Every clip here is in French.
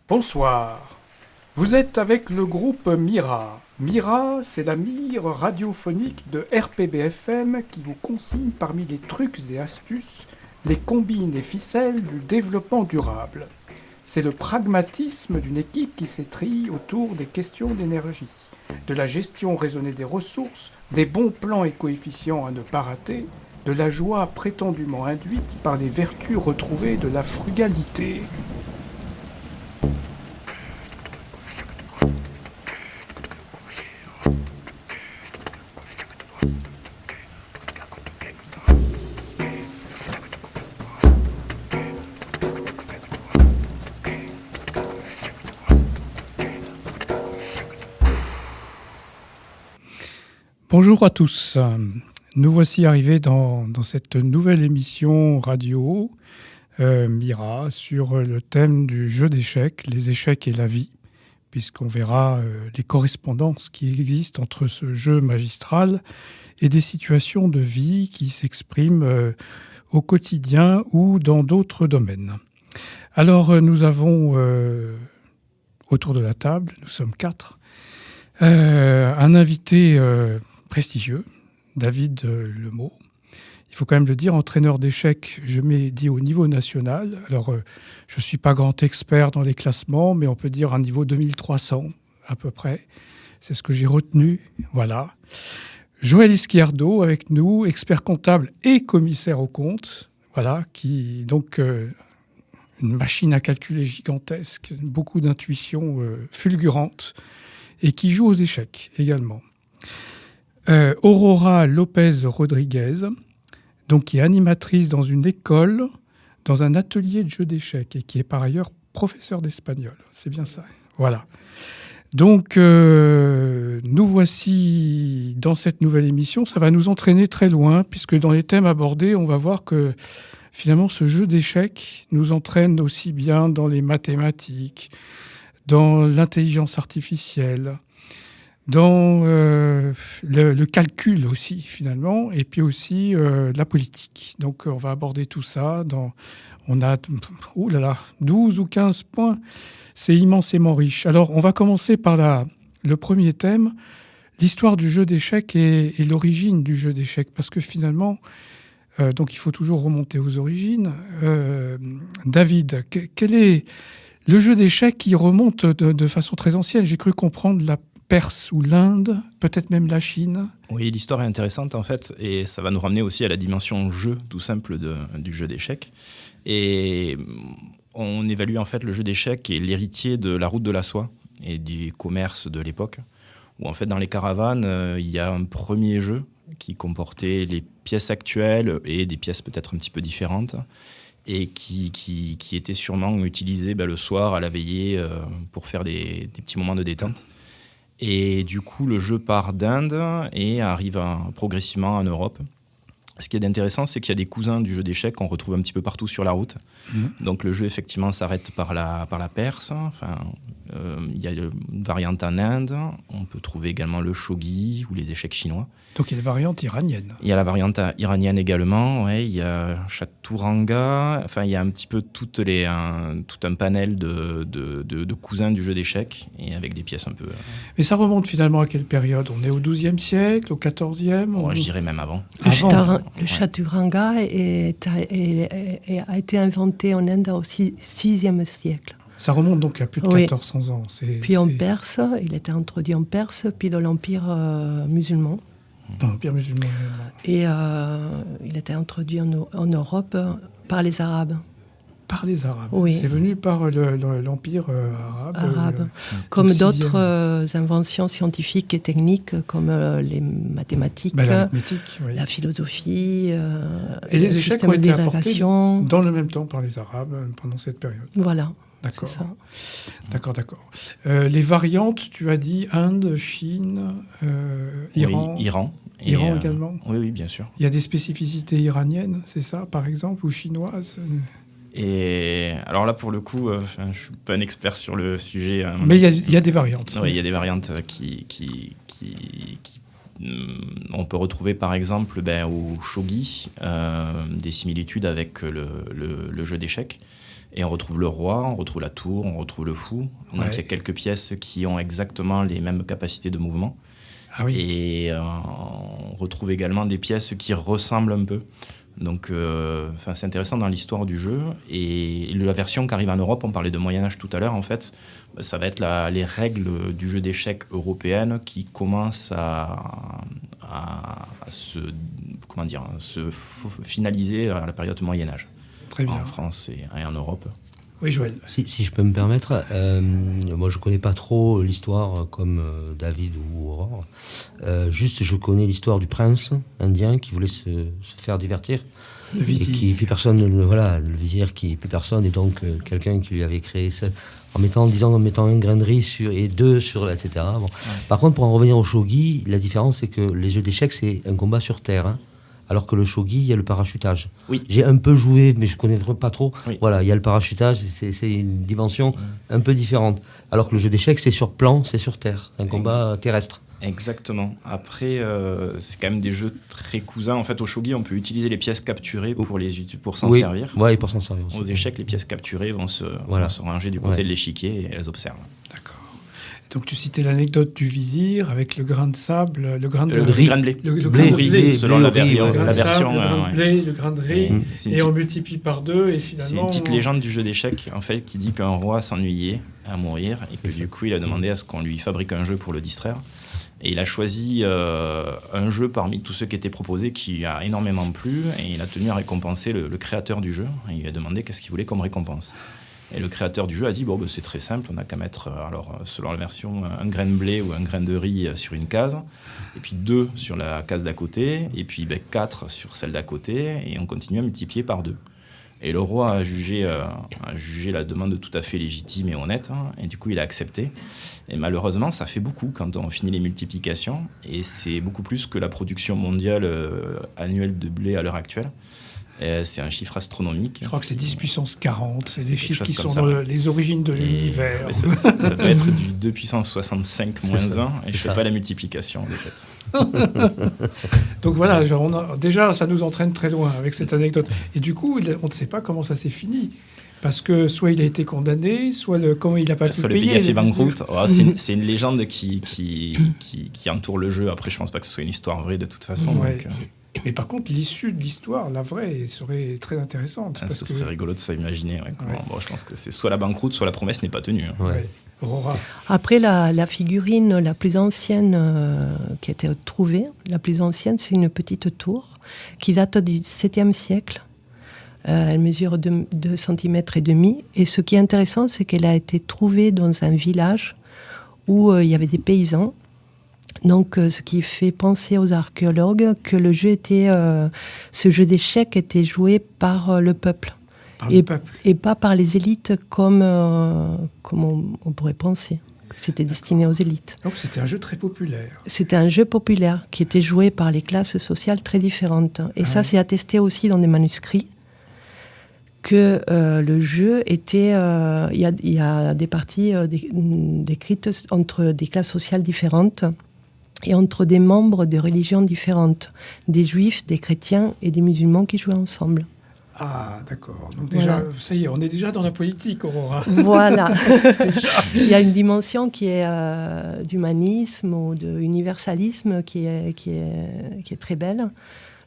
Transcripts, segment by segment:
Bonsoir. Vous êtes avec le groupe Mira. Mira, c'est la mire radiophonique de RPBFM qui vous consigne parmi les trucs et astuces, les combines et ficelles du développement durable. C'est le pragmatisme d'une équipe qui s'étrille autour des questions d'énergie, de la gestion raisonnée des ressources, des bons plans et coefficients à ne pas rater, de la joie prétendument induite par les vertus retrouvées de la frugalité. Bonjour à tous. Nous voici arrivés dans cette nouvelle émission radio Mira sur le thème du jeu d'échecs, les échecs et la vie, puisqu'on verra les correspondances qui existent entre ce jeu magistral et des situations de vie qui s'expriment au quotidien ou dans d'autres domaines. Alors nous avons autour de la table, nous sommes 4, un invité prestigieux, David Lemot. Il faut quand même le dire, entraîneur d'échecs, je m'ai dit au niveau national. Alors, je ne suis pas grand expert dans les classements, mais on peut dire un niveau 2300 à peu près. C'est ce que j'ai retenu. Voilà. Joël Izquierdo avec nous, expert comptable et commissaire aux comptes. Voilà, qui donc une machine à calculer gigantesque, beaucoup d'intuition fulgurante et qui joue aux échecs également. Aurora Lopez Rodriguez, donc qui est animatrice dans une école, dans un atelier de jeux d'échecs et qui est par ailleurs professeur d'espagnol. C'est bien ça. Voilà. Donc, nous voici dans cette nouvelle émission. Ça va nous entraîner très loin, puisque dans les thèmes abordés, on va voir que finalement, ce jeu d'échecs nous entraîne aussi bien dans les mathématiques, dans l'intelligence artificielle, dans le calcul aussi, finalement, et puis aussi la politique. Donc, on va aborder tout ça. On a 12 ou 15 points. C'est immensément riche. Alors, on va commencer par le premier thème, l'histoire du jeu d'échecs et l'origine du jeu d'échecs. Parce que finalement, donc il faut toujours remonter aux origines. David, quel est le jeu d'échecs qui remonte de façon très ancienne? J'ai cru comprendre la Perse ou l'Inde, peut-être même la Chine. Oui, l'histoire est intéressante en fait, et ça va nous ramener aussi à la dimension jeu, tout simple, du jeu d'échecs. Et on évalue en fait le jeu d'échecs et l'héritier de la route de la soie et du commerce de l'époque, où en fait dans les caravanes, il y a un premier jeu qui comportait les pièces actuelles et des pièces peut-être un petit peu différentes, et qui était sûrement utilisé le soir à la veillée pour faire des petits moments de détente. Et du coup, le jeu part d'Inde et arrive progressivement en Europe. Ce qui est intéressant, c'est qu'il y a des cousins du jeu d'échecs qu'on retrouve un petit peu partout sur la route. Donc le jeu, effectivement, s'arrête par la Perse. Enfin, il y a une variante en Inde. On peut trouver également le shogi ou les échecs chinois. Donc il y a la variante iranienne. Il y a la variante iranienne également. Ouais, il y a chaturanga. Enfin, il y a un petit peu tout un panel de cousins du jeu d'échecs et avec des pièces un peu... Mais ça remonte finalement à quelle période? On est au XIIe siècle, au XIVe? Je dirais même avant. Le chaturanga a été inventé en Inde au VIe siècle. Ça remonte donc à plus de 1400 ans. Puis en Perse, il a été introduit en Perse, puis dans l'Empire musulman. Dans l'Empire musulman. Et il a été introduit en Europe par les Arabes. Par les Arabes. Oui. C'est venu par l'Empire arabe. Comme d'autres inventions scientifiques et techniques, comme les mathématiques, l'arithmétique, oui. la philosophie, et les le échecs système ont été apportés d'élévation. dans le même temps par les Arabes pendant cette période. Voilà. D'accord. C'est ça. D'accord. Les variantes, tu as dit Inde, Chine, Iran. Oui, Iran. Iran également. Oui, bien sûr. Il y a des spécificités iraniennes, c'est ça, par exemple, ou chinoises? Et alors là, pour le coup, je ne suis pas un expert sur le sujet. Mais il y a des variantes. Oui, il y a des variantes on peut retrouver par exemple au shogi des similitudes avec le jeu d'échecs. Et on retrouve le roi, on retrouve la tour, on retrouve le fou. Donc il y a quelques pièces qui ont exactement les mêmes capacités de mouvement. Ah oui. Et on retrouve également des pièces qui ressemblent un peu. Donc c'est intéressant dans l'histoire du jeu. Et la version qui arrive en Europe, on parlait de Moyen-Âge tout à l'heure, en fait, ça va être les règles du jeu d'échecs européennes qui commencent à se finaliser à la période Moyen-Âge. Très bien. En France et en Europe. Oui, Joël. Si je peux me permettre, moi je ne connais pas trop l'histoire comme David ou Aurore. Juste, je connais l'histoire du prince indien qui voulait se faire divertir. Le vizir. Et qui, puis personne, le vizir, puis personne, et donc quelqu'un qui lui avait créé ça en mettant un grain de riz et deux sur, etc. Bon. Ouais. Par contre, pour en revenir au shogi, la différence c'est que les jeux d'échecs c'est un combat sur terre. Hein. Alors que le shogi, il y a le parachutage. Oui. J'ai un peu joué, mais je ne connais vraiment pas trop. Oui. Voilà, il y a le parachutage, c'est une dimension un peu différente. Alors que le jeu d'échecs, c'est sur plan, c'est sur terre. Un combat terrestre. Exactement. Après, c'est quand même des jeux très cousins. En fait, au shogi, on peut utiliser les pièces capturées pour s'en servir. Oui, et pour s'en servir aussi. Aux échecs, les pièces capturées vont se ranger du côté de l'échiquier et elles observent. D'accord. Donc tu citais l'anecdote du vizir avec le grain de sable, le grain de riz. Le grain de blé. Le grain de blé, selon la version. Le grain de blé, le grain de riz, et on multiplie par deux. Et finalement, c'est une petite légende du jeu d'échecs en fait, qui dit qu'un roi s'ennuyait à mourir et que du coup il a demandé à ce qu'on lui fabrique un jeu pour le distraire. Et il a choisi un jeu parmi tous ceux qui étaient proposés qui a énormément plu et il a tenu à récompenser le créateur du jeu. Et il lui a demandé qu'est-ce qu'il voulait comme récompense. Et le créateur du jeu a dit c'est très simple, on n'a qu'à mettre, selon la version, un grain de blé ou un grain de riz sur une case, et puis 2 sur la case d'à côté, et puis 4 sur celle d'à côté, et on continue à multiplier par 2. Et le roi a jugé la demande tout à fait légitime et honnête, et du coup il a accepté. Et malheureusement, ça fait beaucoup quand on finit les multiplications, et c'est beaucoup plus que la production mondiale annuelle de blé à l'heure actuelle. C'est un chiffre astronomique. Je crois que c'est 10 puissance 40. C'est des chiffres qui sont ça, dans les origines de l'univers. Ça doit être du 2 puissance 65 moins 1. Et je ne fais pas la multiplication de tête. Donc voilà, déjà, ça nous entraîne très loin avec cette anecdote. Et du coup, on ne sait pas comment ça s'est fini. Parce que soit il a été condamné, soit comment il n'a pas pu payer. Soit le pays a fait banqueroute. C'est une légende qui entoure le jeu. Après, je ne pense pas que ce soit une histoire vraie de toute façon. Ouais. Donc, mais par contre, l'issue de l'histoire, la vraie, serait très intéressante. Ce serait rigolo de s'imaginer. Je pense que c'est soit la banqueroute, soit la promesse n'est pas tenue. Aurora. Après, la figurine la plus ancienne qui a été trouvée, la plus ancienne, c'est une petite tour qui date du 7e siècle. Elle mesure 2 cm et demi. Et ce qui est intéressant, c'est qu'elle a été trouvée dans un village où il y avait des paysans. Donc, ce qui fait penser aux archéologues que le jeu ce jeu d'échecs était joué par le peuple. Et pas par les élites comme on pourrait penser. C'était destiné aux élites. Donc c'était un jeu très populaire. C'était un jeu populaire qui était joué par les classes sociales très différentes. Et ça, c'est attesté aussi dans des manuscrits que le jeu était... Il y a des parties décrites entre des classes sociales différentes et entre des membres de religions différentes, des juifs, des chrétiens et des musulmans qui jouaient ensemble. Ah, d'accord. Donc déjà, ça y est, on est déjà dans la politique, Aurora. Voilà. Il y a une dimension qui est d'humanisme ou d'universalisme qui est très belle.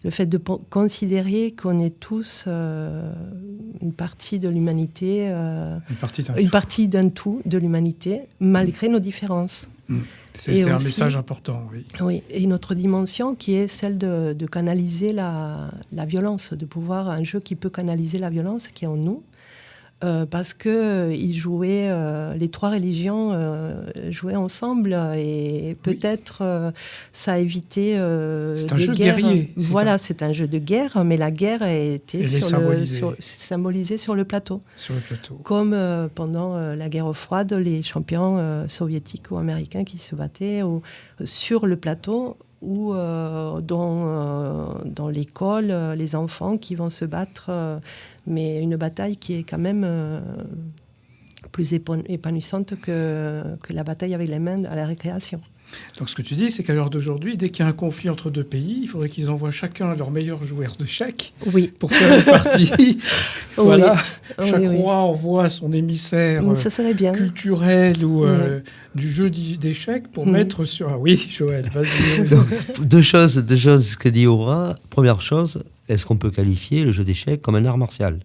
Le fait de considérer qu'on est tous une partie de l'humanité, une partie d'un tout de l'humanité, malgré nos différences. C'est un message important, oui. Oui, et une autre dimension qui est celle de canaliser la violence, de pouvoir un jeu qui peut canaliser la violence qui est en nous, parce que ils jouaient, les 3 religions jouaient ensemble et peut-être ça a évité c'est un des jeu guerres. Guerrier. Voilà, c'est un jeu de guerre, mais la guerre a été symbolisée sur le plateau. Sur le plateau. Comme pendant la guerre froide, les champions soviétiques ou américains qui se battaient sur le plateau ou dans l'école, les enfants qui vont se battre, mais une bataille qui est quand même plus épanouissante que la bataille avec les mains à la récréation. Donc ce que tu dis, c'est qu'à l'heure d'aujourd'hui, dès qu'il y a un conflit entre deux pays, il faudrait qu'ils envoient chacun leur meilleur joueur d'échecs Oui. pour faire une partie. Voilà. Oui. Chaque Oui. roi envoie son émissaire Ça serait bien. culturel ou du jeu d'échecs pour mettre sur... Ah oui, Joël, vas-y. Donc, deux choses que dit Aura. Première chose, est-ce qu'on peut qualifier le jeu d'échecs comme un art martial ?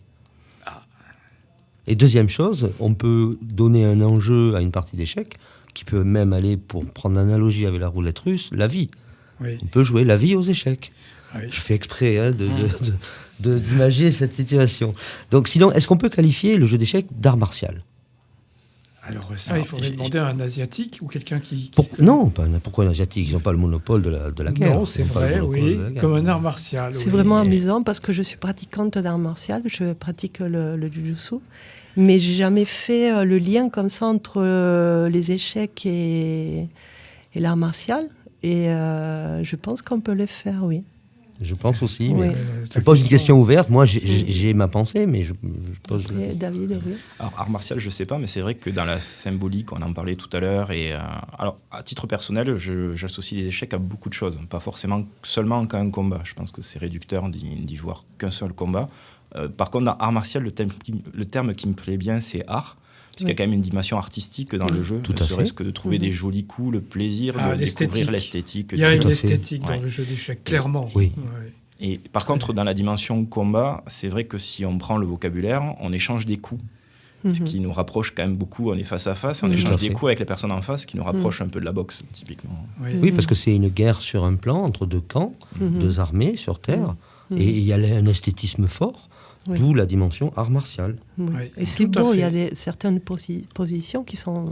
Et deuxième chose, on peut donner un enjeu à une partie d'échecs qui peut même aller, pour prendre l'analogie avec la roulette russe, la vie. Oui. On peut jouer la vie aux échecs. Oui. Je fais exprès d'imager cette situation. Donc sinon, est-ce qu'on peut qualifier le jeu d'échecs d'art martial ? Alors ça, il faudrait demander à un Asiatique ou quelqu'un qui... Non, pourquoi un Asiatique ? Ils n'ont pas le monopole de la guerre. Non, c'est Ils n'ont pas le vrai, monopole oui, de la guerre. comme un art martial. C'est oui. vraiment amusant parce que je suis pratiquante d'art martial, je pratique le jujutsu, mais j'ai jamais fait le lien comme ça entre les échecs et l'art martial. Et je pense qu'on peut le faire, oui. Je pense aussi. Oui. Mais je pose une question ouverte. Moi, j'ai ma pensée, mais je pose... Et David, oui. Alors, art martial, je sais pas, mais c'est vrai que dans la symbolique, on en parlait tout à l'heure. Et alors, à titre personnel, j'associe les échecs à beaucoup de choses, pas forcément seulement qu'à un combat. Je pense que c'est réducteur d'y voir qu'un seul combat. Par contre, dans art martial, le terme qui me plaît bien, c'est art. Parce qu'il y a quand même une dimension artistique dans le jeu, Tout ne à serait-ce fait. que de trouver des jolis coups, le plaisir de découvrir l'esthétique. Il y a du une jeu. esthétique dans Ouais. le jeu d'échecs, clairement. Oui. Ouais. Et par contre, dans la dimension combat, c'est vrai que si on prend le vocabulaire, on échange des coups. Ce qui nous rapproche quand même beaucoup, on est face à face, on Tout à échange fait. des coups avec les personnes en face, ce qui nous rapproche un peu de la boxe, typiquement. Oui, parce que c'est une guerre sur un plan entre deux camps, deux armées sur Terre, et il y a un esthétisme fort, Oui. d'où la dimension art martial. Oui. Oui, Et c'est tout à beau, il y fait. a certaines positions qui sont...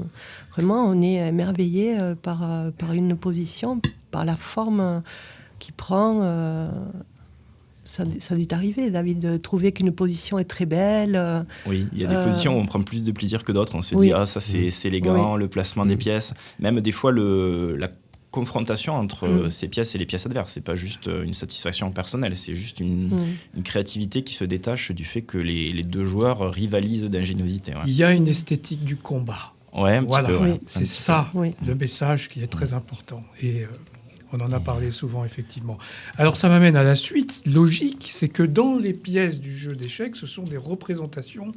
Vraiment, on est émerveillé par une position, par la forme qui prend... Ça est arrivé, David, de trouver qu'une position est très belle. Oui, il y a des positions où on prend plus de plaisir que d'autres. On se Oui. dit, ah, ça c'est élégant, le placement des pièces. Même des fois, la confrontation entre ces pièces et les pièces adverses. C'est pas juste une satisfaction personnelle, c'est juste une créativité qui se détache du fait que les deux joueurs rivalisent d'ingéniosité. Ouais, Il y a une esthétique du combat. ouais un Voilà, petit peu. Ouais. Oui. c'est ça Oui. le message qui est très important. Et on en a parlé souvent, effectivement. Alors ça m'amène à la suite. Logique, c'est que dans les pièces du jeu d'échecs, ce sont des représentations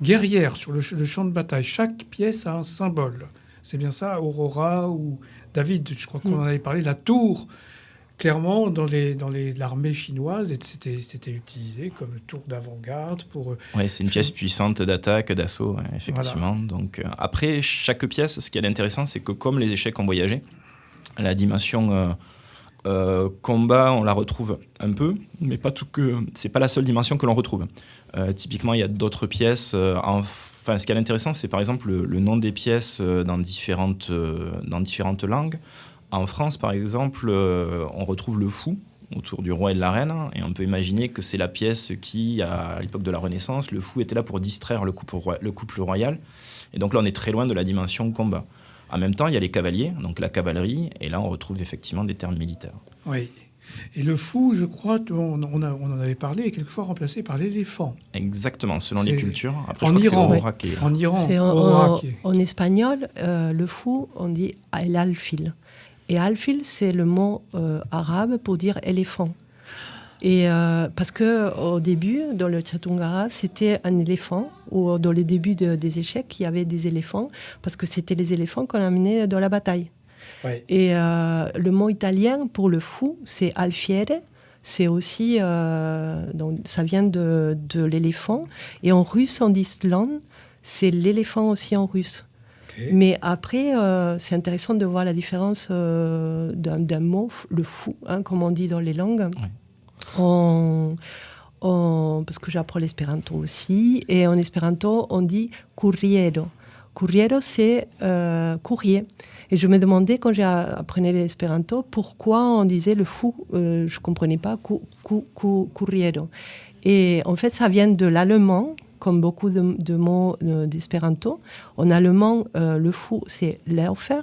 guerrières sur le champ de bataille. Chaque pièce a un symbole. C'est bien ça, Aurora ou David, je crois qu'on en avait parlé, la tour. Clairement, dans l'armée chinoise, c'était utilisé comme tour d'avant-garde pour... Ouais, c'est une pièce puissante d'attaque, d'assaut, ouais, effectivement. Voilà. Donc, après, chaque pièce, ce qui est intéressant, c'est que comme les échecs ont voyagé, la dimension combat, on la retrouve un peu, mais pas tout que. C'est pas la seule dimension que l'on retrouve. Typiquement, il y a d'autres pièces. Enfin, ce qui est intéressant, c'est par exemple le nom des pièces dans différentes langues. En France, par exemple, on retrouve le fou autour du roi et de la reine, et on peut imaginer que c'est la pièce qui, à l'époque de la Renaissance, le fou était là pour distraire le couple royal. Et donc là, on est très loin de la dimension combat. En même temps, il y a les cavaliers, donc la cavalerie, et là, on retrouve effectivement des termes militaires. Oui. Et le fou, je crois, on en avait parlé, est quelquefois remplacé par l'éléphant. Exactement, selon les C'est cultures. Après, en je crois Iran, que c'est Aurora qui est... En Iran, C'est Aurora qui est- en espagnol, le fou, on dit el alfil. Et alfil, c'est le mot arabe pour dire éléphant. Et parce que au début, dans le Chatungara, c'était un éléphant, ou dans les débuts des échecs, il y avait des éléphants, parce que c'était les éléphants qu'on amenait dans la bataille. Ouais. Et le mot italien pour le fou, c'est alfiere. C'est aussi, donc, ça vient de l'éléphant. Et en russe, en Islande, c'est l'éléphant aussi en russe. Ok. Mais après, c'est intéressant de voir la différence d'un mot, le fou, hein, comme on dit dans les langues. Ouais. Parce que j'apprends l'espéranto aussi. Et en espéranto, on dit curriero. Curriero, c'est courrier. Et je me demandais, quand j'apprenais l'espéranto, pourquoi on disait le fou. Je ne comprenais pas curriero. Et en fait, ça vient de l'allemand, comme beaucoup de mots d'espéranto. En allemand, le fou, c'est Läufer,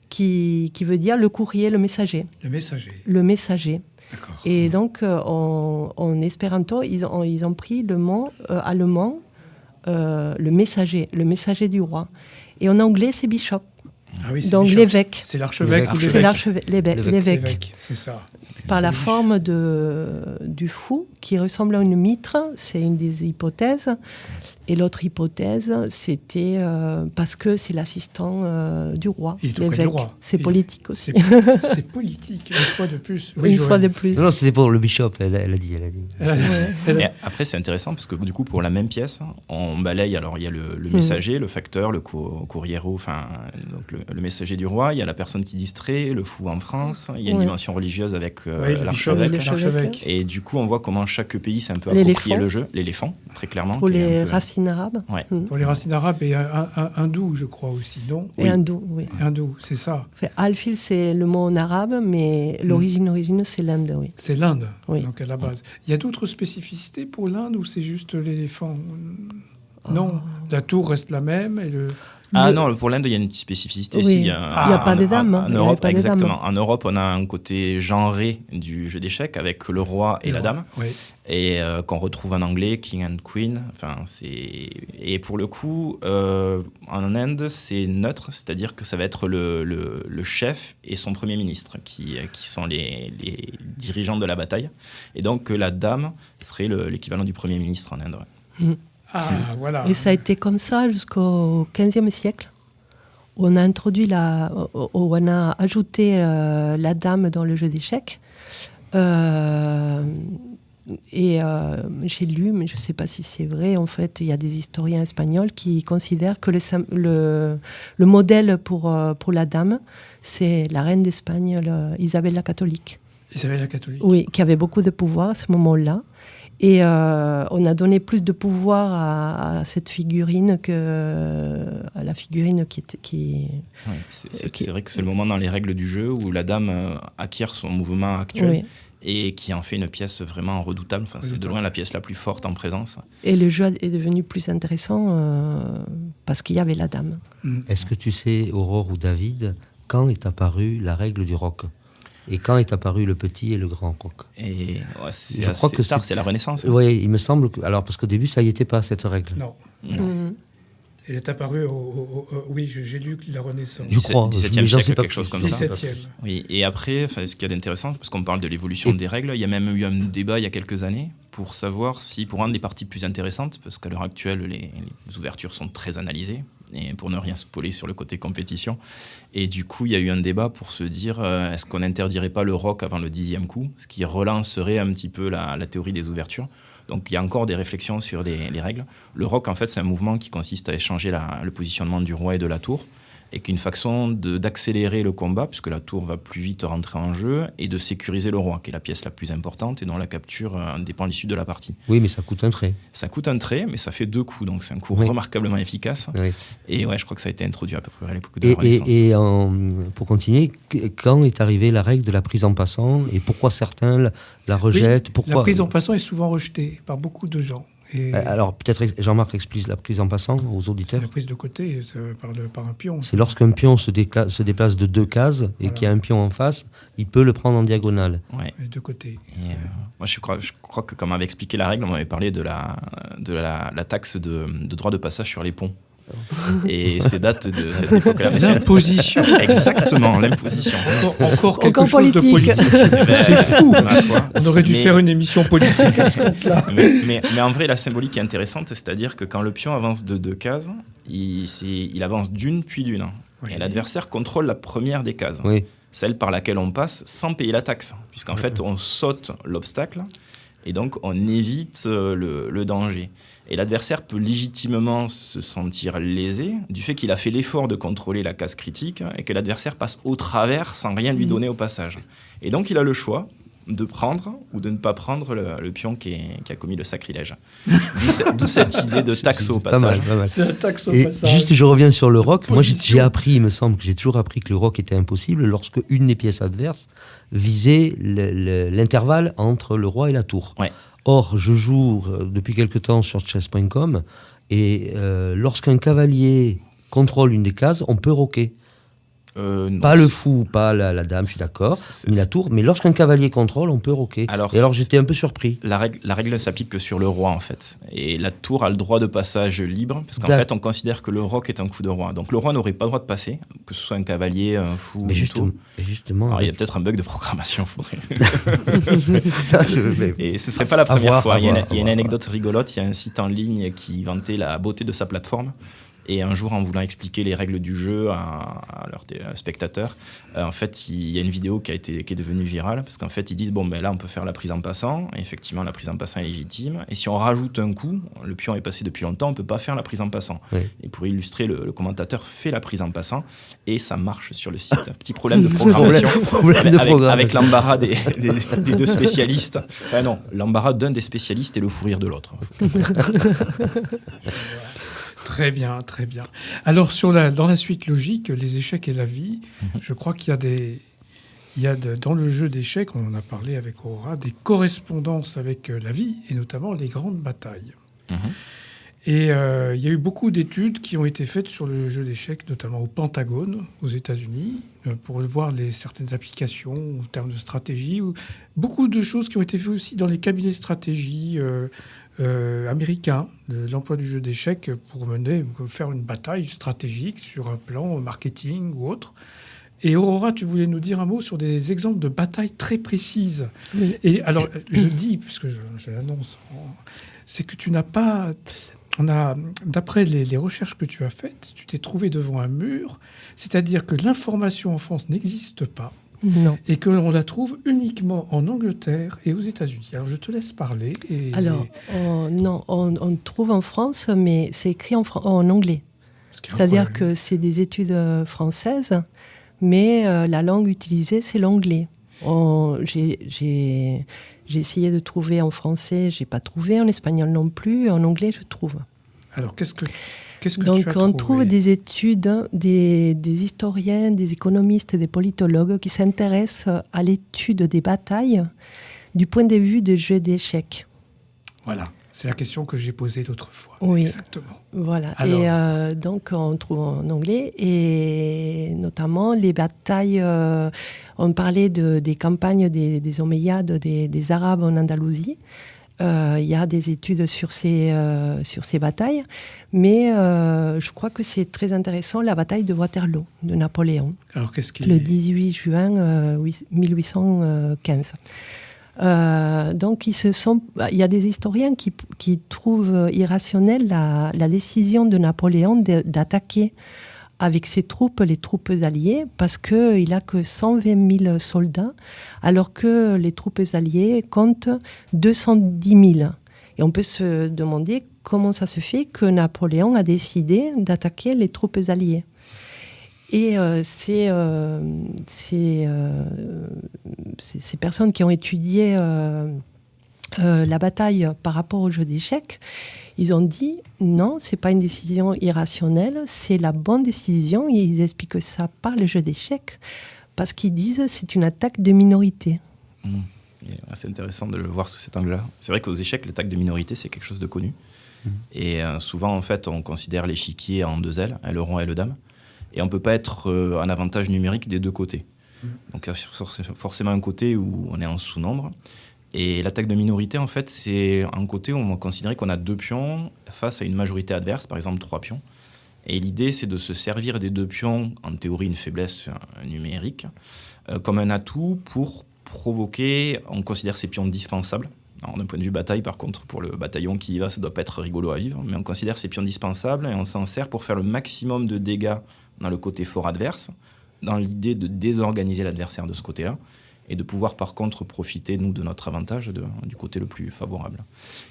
qui veut dire le courrier, le messager. Le messager. Le messager. D'accord. Et donc, en espéranto, ils ont pris le mot allemand, le messager du roi. Et en anglais, c'est bishop. Ah oui, Donc l'évêque. C'est l'archevêque ou C'est l'évêque l'évêque. C'est ça. Par la forme du fou qui ressemble à une mitre, c'est une des hypothèses. Et l'autre hypothèse, c'était parce que c'est l'assistant du roi, Il est tout près du l'évêque. roi. C'est politique aussi. C'est politique, une fois de plus. Oui, Une fois de plus. Non, c'était pour le bishop, elle a dit. Et après, c'est intéressant parce que du coup, pour la même pièce, on balaye. Alors, il y a le messager, le facteur, le courriero, enfin, donc le messager du roi. Il y a la personne qui distrait, le fou en France. Il y a une dimension religieuse avec l'archevêque. Et du coup, on voit comment chaque pays s'est un peu approprié le jeu. L'éléphant, très clairement. Pour les racines arabes. Ouais. Pour les racines arabes et hindou, je crois aussi, non? Et hindou, oui. Hindou, c'est ça. Alfil, c'est le mot en arabe, mais l'origine, c'est l'Inde, oui. C'est l'Inde, oui. Donc à la base. Il y a d'autres spécificités pour l'Inde ou c'est juste l'éléphant? Non, la tour reste la même et non, pour l'Inde, il y a une spécificité. Oui. Il n'y a pas de dames. En Europe, exactement. En Europe, on a un côté genré du jeu d'échecs avec le roi et la dame. Oui. Et qu'on retrouve en anglais, King and Queen. Enfin, et pour le coup, en Inde, c'est neutre, c'est-à-dire que ça va être le chef et son premier ministre qui sont les dirigeants de la bataille. Et donc, la dame serait l'équivalent du premier ministre en Inde. Ouais. Ah, voilà. Et ça a été comme ça jusqu'au XVe siècle. On a introduit on a ajouté la dame dans le jeu d'échecs. J'ai lu, mais je ne sais pas si c'est vrai, en fait, il y a des historiens espagnols qui considèrent que le modèle pour la dame, c'est la reine d'Espagne, Isabelle la catholique. Isabelle la catholique. Oui, qui avait beaucoup de pouvoir à ce moment-là. Et on a donné plus de pouvoir à cette figurine à la figurine qui... Oui, c'est vrai que c'est le moment dans les règles du jeu où la dame acquiert son mouvement actuel. Oui. Et qui en fait une pièce vraiment redoutable. Enfin, c'est de loin la pièce la plus forte en présence. Et le jeu est devenu plus intéressant parce qu'il y avait la dame. Est-ce que tu sais, Aurore ou David, quand est apparue la règle du roc ? Et quand est apparu le petit et le grand roc? Et je crois que c'est la Renaissance. Oui, il me semble que... Alors, parce qu'au début, ça n'y était pas, cette règle. Non. Elle est apparue oui, j'ai lu la Renaissance. Je crois. 17e siècle, quelque chose comme 17e. Ça. Oui, et après, ce qu'il y a d'intéressant, parce qu'on parle de l'évolution des règles, il y a même eu un débat il y a quelques années pour savoir si, pour rendre les parties plus intéressantes, parce qu'à l'heure actuelle, les ouvertures sont très analysées, et pour ne rien spoiler sur le côté compétition. Et du coup, il y a eu un débat pour se dire, est-ce qu'on n'interdirait pas le roc avant le 10e coup, ce qui relancerait un petit peu la théorie des ouvertures. Donc il y a encore des réflexions sur les règles. Le roc, en fait, c'est un mouvement qui consiste à échanger le positionnement du roi et de la tour, et qu'une façon d'accélérer le combat, puisque la tour va plus vite rentrer en jeu, et de sécuriser le roi, qui est la pièce la plus importante et dont la capture dépend de l'issue de la partie. Oui, mais ça coûte un trait. Ça coûte un trait, mais ça fait 2 coups, donc c'est un coup remarquablement efficace. Oui. Et ouais, je crois que ça a été introduit à peu près à l'époque de la Renaissance. Et pour continuer, quand est arrivée la règle de la prise en passant, et pourquoi certains la rejettent? Pourquoi... La prise en passant est souvent rejetée par beaucoup de gens. Alors, peut-être Jean-Marc explique la prise en passant aux auditeurs. La prise de côté par un pion. C'est lorsqu'un pion se déplace de 2 cases et qu'il y a un pion en face, il peut le prendre en diagonale. Ouais. De côté. Et moi, je crois que comme avait expliqué la règle, on m'avait parlé de la taxe de droit de passage sur les ponts. Et c'est date de cette époque-là. L'imposition. Exactement, l'imposition. Encore quelque chose de politique. C'est fou. On aurait dû faire une émission politique à ce compte-là. Mais en vrai, la symbolique est intéressante, c'est-à-dire que quand le pion avance de 2 cases, il avance d'une puis d'une. Oui. Et l'adversaire contrôle la première des cases, celle par laquelle on passe sans payer la taxe, puisqu'en fait, on saute l'obstacle et donc on évite le danger. Et l'adversaire peut légitimement se sentir lésé du fait qu'il a fait l'effort de contrôler la case critique et que l'adversaire passe au travers sans rien lui donner au passage. Et donc il a le choix de prendre ou de ne pas prendre le pion qui a commis le sacrilège. D'où cette idée de taxe au passage. Pas mal. C'est la taxe au et passage. Juste, je reviens sur le roc. Moi, j'ai appris, il me semble que j'ai toujours appris que le roc était impossible lorsque une des pièces adverses visait l'intervalle entre le roi et la tour. Ouais. Or, je joue depuis quelque temps sur chess.com et lorsqu'un cavalier contrôle une des cases, on peut roquer. Non, Pas le fou, pas la dame, je suis d'accord, ni la tour, mais lorsqu'un cavalier contrôle, on peut roquer. Alors j'étais un peu surpris. La règle ne s'applique que sur le roi, en fait. Et la tour a le droit de passage libre, parce qu'en fait, on considère que le roc est un coup de roi. Donc le roi n'aurait pas le droit de passer, que ce soit un cavalier, un fou, mais une tour. Justement. Alors, il y a peut-être un bug de programmation. Et ce ne serait pas la première fois. Il y a une anecdote rigolote. Il y a un site en ligne qui vantait la beauté de sa plateforme. Et un jour, en voulant expliquer les règles du jeu à leurs spectateurs, en fait, il y a une vidéo qui est devenue virale, parce qu'en fait, ils disent, là, on peut faire la prise en passant, et effectivement, la prise en passant est légitime, et si on rajoute un coup, le pion est passé depuis longtemps, on ne peut pas faire la prise en passant. Oui. Et pour illustrer, le commentateur fait la prise en passant, et ça marche sur le site. Un petit problème de programmation, avec l'embarras des deux spécialistes. Non, l'embarras d'un des spécialistes et le fou rire de l'autre. Très bien, très bien. Alors, dans la suite logique, les échecs et la vie, je crois qu'il y a dans le jeu d'échecs, on en a parlé avec Aurora, des correspondances avec la vie, et notamment les grandes batailles. Et il y a eu beaucoup d'études qui ont été faites sur le jeu d'échecs, notamment au Pentagone, aux États-Unis, pour voir certaines applications en termes de stratégie. Beaucoup de choses qui ont été faites aussi dans les cabinets de stratégie américains, l'emploi du jeu d'échecs pour faire une bataille stratégique sur un plan marketing ou autre. Et Aurora, tu voulais nous dire un mot sur des exemples de batailles très précises. Oui. Et alors, je dis, puisque je l'annonce, c'est que tu n'as pas... d'après les recherches que tu as faites, tu t'es trouvé devant un mur, c'est-à-dire que l'information en France n'existe pas. Non. Et qu'on la trouve uniquement en Angleterre et aux États-Unis. Alors, je te laisse parler. Alors, non, on trouve en France, mais c'est écrit en anglais. C'est-à-dire que c'est des études françaises, mais la langue utilisée, c'est l'anglais. J'ai essayé de trouver en français, je n'ai pas trouvé, en espagnol non plus, en anglais, je trouve. Alors, qu'est-ce que donc, tu as on trouve des études, des historiens, des économistes, des politologues qui s'intéressent à l'étude des batailles du point de vue des jeux d'échecs. Voilà, c'est la question que j'ai posée l'autre fois. Oui, exactement. Voilà, alors... et donc on trouve en anglais, et notamment les batailles, on parlait des campagnes des Omeyyades, des Arabes en Andalousie. Il y a des études sur ces batailles, mais je crois que c'est très intéressant, la bataille de Waterloo, de Napoléon. Alors, le 18 juin 1815. Donc, il y a des historiens qui trouvent irrationnelle la décision de Napoléon d'attaquer avec ses troupes, les troupes alliées, parce qu'il n'a que 120 000 soldats, alors que les troupes alliées comptent 210 000. Et on peut se demander comment ça se fait que Napoléon a décidé d'attaquer les troupes alliées. Et ces personnes qui ont étudié la bataille par rapport au jeu d'échecs, ils ont dit non, c'est pas une décision irrationnelle, c'est la bonne décision. Et ils expliquent ça par le jeu d'échecs, parce qu'ils disent c'est une attaque de minorité. C'est intéressant de le voir sous cet angle-là. C'est vrai qu'aux échecs, l'attaque de minorité, c'est quelque chose de connu. Et souvent, en fait, on considère l'échiquier en deux ailes, le rond et le dame. Et on ne peut pas être en avantage numérique des deux côtés. Donc, il y a forcément un côté où on est en sous-nombre. Et l'attaque de minorité, en fait, c'est un côté où on va considérer qu'on a deux pions face à une majorité adverse, par exemple 3 pions. Et l'idée, c'est de se servir des 2 pions, en théorie une faiblesse numérique, comme un atout pour provoquer, on considère ces pions dispensables. Alors, d'un point de vue bataille, par contre, pour le bataillon qui y va, ça ne doit pas être rigolo à vivre, mais on considère ces pions dispensables et on s'en sert pour faire le maximum de dégâts dans le côté fort adverse, dans l'idée de désorganiser l'adversaire de ce côté-là, et de pouvoir par contre profiter, nous, de notre avantage du côté le plus favorable.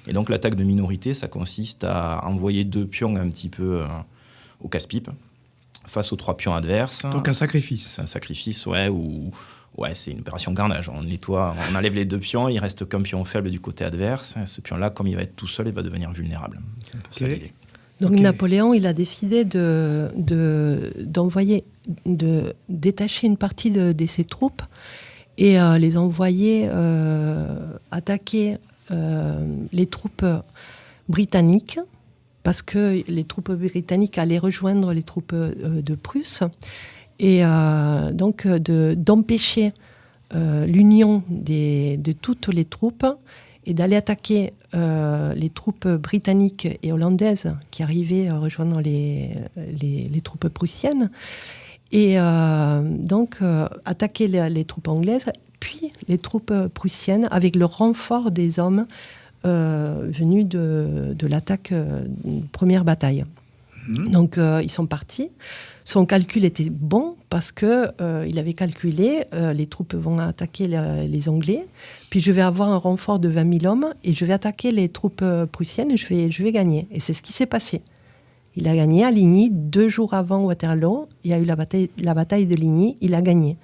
Et donc l'attaque de minorité, ça consiste à envoyer 2 pions un petit peu au casse-pipe, face aux 3 pions adverses. Donc un sacrifice. C'est un sacrifice, c'est une opération carnage. On nettoie, on enlève les 2 pions, il reste qu'un pion faible du côté adverse. Ce pion-là, comme il va être tout seul, il va devenir vulnérable. C'est un peu ça l'idée. Donc Napoléon, il a décidé de détacher une partie de ses troupes et les envoyer attaquer les troupes britanniques, parce que les troupes britanniques allaient rejoindre les troupes de Prusse. et donc d'empêcher l'union de toutes les troupes et d'aller attaquer les troupes britanniques et hollandaises qui arrivaient rejoindre les troupes prussiennes. Et donc attaquer les troupes anglaises, puis les troupes prussiennes avec le renfort des hommes venus de l'attaque, première bataille. Donc ils sont partis. Son calcul était bon parce qu'il avait calculé les troupes vont attaquer les Anglais, puis je vais avoir un renfort de 20 000 hommes et je vais attaquer les troupes prussiennes et je vais gagner. Et c'est ce qui s'est passé. Il a gagné à Ligny 2 jours avant Waterloo. Il y a eu la bataille de Ligny. Il a gagné.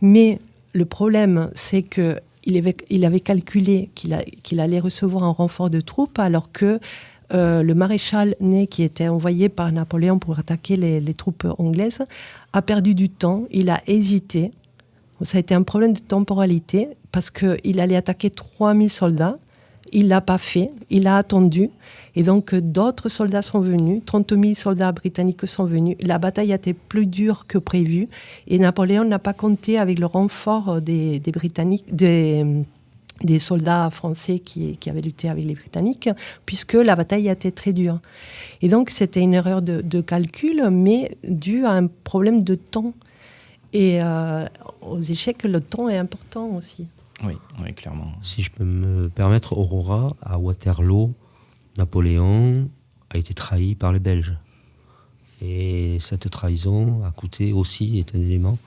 Mais le problème, c'est qu'il avait calculé qu'il allait recevoir un renfort de troupes alors que le maréchal Ney, qui était envoyé par Napoléon pour attaquer les troupes anglaises, a perdu du temps. Il a hésité. Ça a été un problème de temporalité parce qu'il allait attaquer 3000 soldats. Il ne l'a pas fait. Il a attendu. Et donc, d'autres soldats sont venus. 30 000 soldats britanniques sont venus. La bataille a été plus dure que prévu. Et Napoléon n'a pas compté avec le renfort des Britanniques, des soldats français qui avaient lutté avec les Britanniques, puisque la bataille a été très dure. Et donc, c'était une erreur de calcul, mais due à un problème de temps. Et aux échecs, le temps est important aussi. Oui, clairement. Si je peux me permettre, Aurora, à Waterloo, Napoléon a été trahi par les Belges. Et cette trahison a coûté aussi, est un élément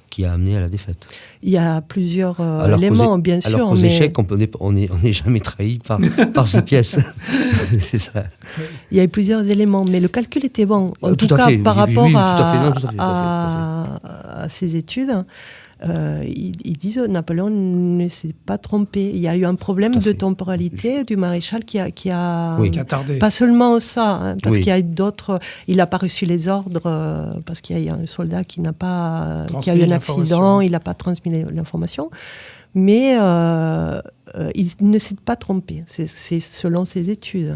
qui a amené à la défaite. Il y a plusieurs éléments, bien sûr. Alors qu'aux échecs, on n'est jamais trahi par ces pièces. C'est ça. Il y a eu plusieurs éléments, mais le calcul était bon. En tout cas, par rapport à ces études, ils disent que Napoléon ne s'est pas trompé. Il y a eu un problème de temporalité du maréchal qui a tardé. Pas seulement ça, parce qu'il y a eu d'autres. Il n'a pas reçu les ordres parce qu'il y a un soldat qui a eu un accident, il n'a pas transmis l'information. Mais il ne s'est pas trompé. C'est selon ses études,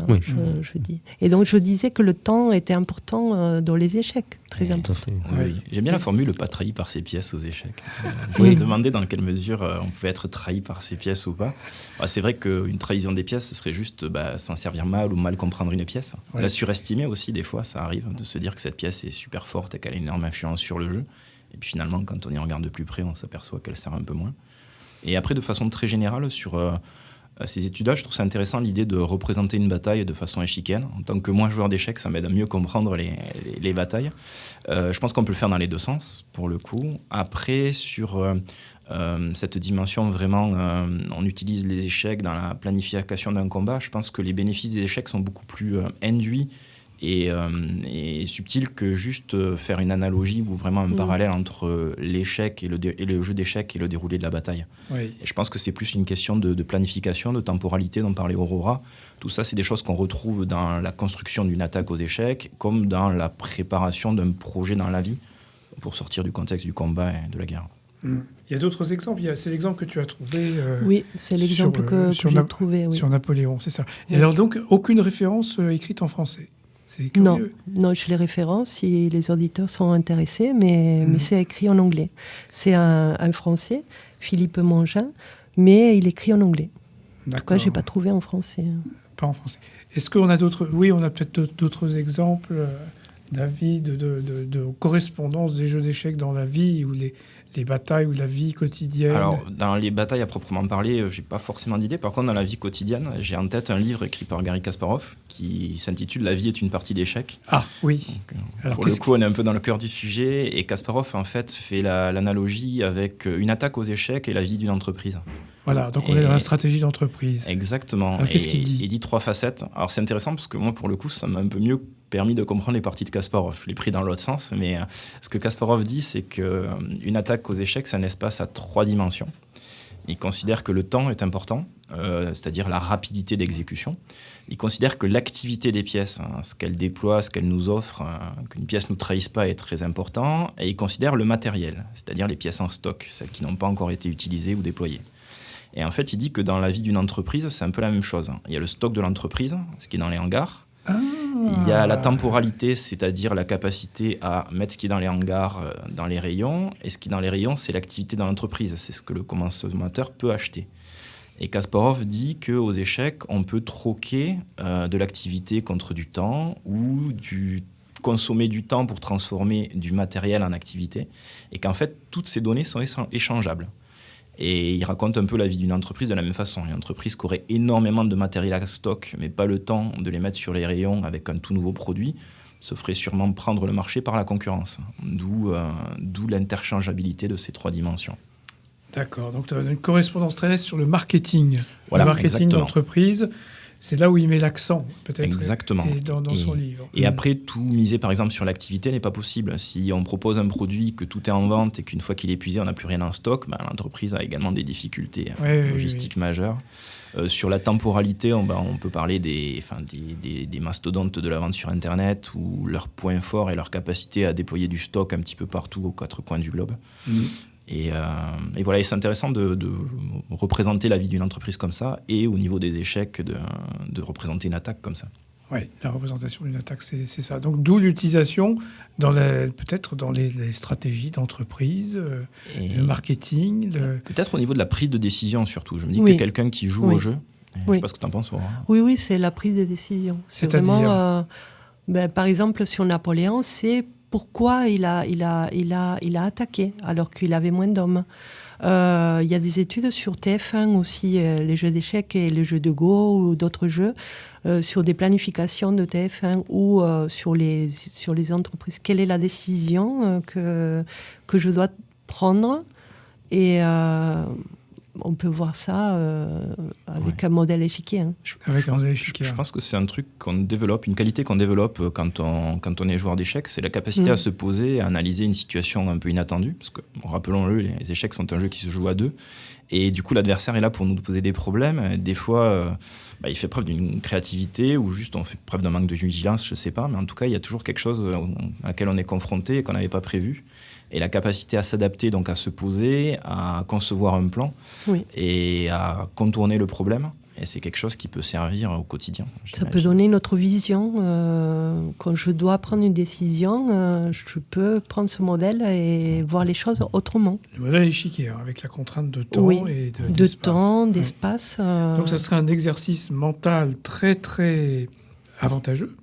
je dis. Et donc, je disais que le temps était important dans les échecs, très important. Oui. J'aime bien la formule « pas trahi par ses pièces aux échecs ». Je me demandais dans quelle mesure on pouvait être trahi par ses pièces ou pas. C'est vrai qu'une trahison des pièces, ce serait juste s'en servir mal ou mal comprendre une pièce. La surestimer aussi, des fois, ça arrive, de se dire que cette pièce est super forte et qu'elle a une énorme influence sur le jeu. Et puis finalement, quand on y regarde de plus près, on s'aperçoit qu'elle sert un peu moins. Et après, de façon très générale, sur ces études-là, je trouve ça intéressant l'idée de représenter une bataille de façon échiquienne. En tant que moi, joueur d'échecs, ça m'aide à mieux comprendre les batailles. Je pense qu'on peut le faire dans les deux sens, pour le coup. Après, sur cette dimension, vraiment, on utilise les échecs dans la planification d'un combat. Je pense que les bénéfices des échecs sont beaucoup plus induits et subtil que juste faire une analogie ou vraiment un parallèle entre l'échec et le jeu d'échecs et le déroulé de la bataille. Oui. Et je pense que c'est plus une question de planification, de temporalité dont parlait Aurora. Tout ça, c'est des choses qu'on retrouve dans la construction d'une attaque aux échecs, comme dans la préparation d'un projet dans la vie, pour sortir du contexte du combat et de la guerre. Il y a d'autres exemples. C'est l'exemple que tu as trouvé. Oui, c'est l'exemple que j'ai trouvé. Oui. Sur Napoléon, c'est ça. Et alors donc, aucune référence écrite en français. Non, je les références si les auditeurs sont intéressés, mais c'est écrit en anglais. C'est un Français, Philippe Mangin, mais il écrit en anglais. En tout cas, je n'ai pas trouvé en français. Pas en français. Est-ce qu'on a d'autres... Oui, on a peut-être d'autres exemples d'avis, de correspondance des jeux d'échecs dans la vie, ou les batailles ou la vie quotidienne. Alors, dans les batailles à proprement parler, j'ai pas forcément d'idée. Par contre, dans la vie quotidienne, j'ai en tête un livre écrit par Garry Kasparov qui s'intitule « La vie est une partie d'échecs ». Ah, oui. Donc, pour le coup, on est un peu dans le cœur du sujet. Et Kasparov, en fait, fait l'analogie avec une attaque aux échecs et la vie d'une entreprise. Voilà, donc on est dans la stratégie d'entreprise. Exactement. Alors, qu'est-ce qu'il dit ? Il dit 3 facettes. Alors, c'est intéressant parce que moi, pour le coup, ça m'a un peu mieux permis de comprendre les parties de Kasparov. Je l'ai pris dans l'autre sens, mais ce que Kasparov dit, c'est qu'une attaque aux échecs, c'est un espace à 3 dimensions. Il considère que le temps est important, c'est-à-dire la rapidité d'exécution. Il considère que l'activité des pièces, ce qu'elles déploient, ce qu'elles nous offrent, qu'une pièce ne nous trahisse pas est très important. Et il considère le matériel, c'est-à-dire les pièces en stock, celles qui n'ont pas encore été utilisées ou déployées. Et en fait, il dit que dans la vie d'une entreprise, c'est un peu la même chose. Il y a le stock de l'entreprise, ce qui est dans les hangars. Il y a la temporalité, c'est-à-dire la capacité à mettre ce qui est dans les hangars dans les rayons. Et ce qui est dans les rayons, c'est l'activité dans l'entreprise. C'est ce que le consommateur peut acheter. Et Kasparov dit qu'aux échecs, on peut troquer de l'activité contre du temps ou consommer du temps pour transformer du matériel en activité. Et qu'en fait, toutes ces données sont échangeables. Et il raconte un peu la vie d'une entreprise de la même façon. Une entreprise qui aurait énormément de matériel à stock, mais pas le temps de les mettre sur les rayons avec un tout nouveau produit, se ferait sûrement prendre le marché par la concurrence. D'où l'interchangeabilité de ces 3 dimensions. D'accord, donc tu as une correspondance très nette sur le marketing. Voilà, le marketing exactement. d'entreprise, c'est là où il met l'accent, peut-être. Exactement. Et dans son livre. Et après, tout miser, par exemple, sur l'activité n'est pas possible. Si on propose un produit, que tout est en vente et qu'une fois qu'il est épuisé, on n'a plus rien en stock, l'entreprise a également des difficultés logistiques majeures. Sur la temporalité, on peut parler des mastodontes de la vente sur Internet, où leur point fort est leur capacité à déployer du stock un petit peu partout aux 4 coins du globe. Et voilà, et c'est intéressant de représenter la vie d'une entreprise comme ça, et au niveau des échecs, de représenter une attaque comme ça. Oui, la représentation d'une attaque, c'est ça. Donc d'où l'utilisation, peut-être dans les stratégies d'entreprise, le marketing. Peut-être au niveau de la prise de décision surtout. Je me dis que quelqu'un qui joue au jeu, je ne sais pas ce que tu en penses. Oui, c'est la prise de décision. C'est-à-dire vraiment, par exemple, sur Napoléon, c'est pourquoi il a attaqué alors qu'il avait moins d'hommes. Il y a des études sur TF1 aussi, les jeux d'échecs et les jeux de Go ou d'autres jeux, sur des planifications de TF1 ou sur les entreprises. Quelle est la décision que je dois prendre ? Et on peut voir ça avec un modèle échiquier. Je pense que c'est un truc qu'on développe, une qualité qu'on développe quand on est joueur d'échecs, c'est la capacité à se poser, à analyser une situation un peu inattendue. Parce que, rappelons-le, les échecs sont un jeu qui se joue à 2. Et du coup, l'adversaire est là pour nous poser des problèmes. Des fois, il fait preuve d'une créativité ou juste on fait preuve d'un manque de vigilance, je ne sais pas. Mais en tout cas, il y a toujours quelque chose à laquelle on est confronté et qu'on n'avait pas prévu. Et la capacité à s'adapter, donc à se poser, à concevoir un plan et à contourner le problème. Et c'est quelque chose qui peut servir au quotidien. Ça peut donner une autre vision. Quand je dois prendre une décision, je peux prendre ce modèle et voir les choses autrement. Le modèle échiquier, avec la contrainte de temps et d'espace. De temps, d'espace. Donc ça serait un exercice mental très, très avantageux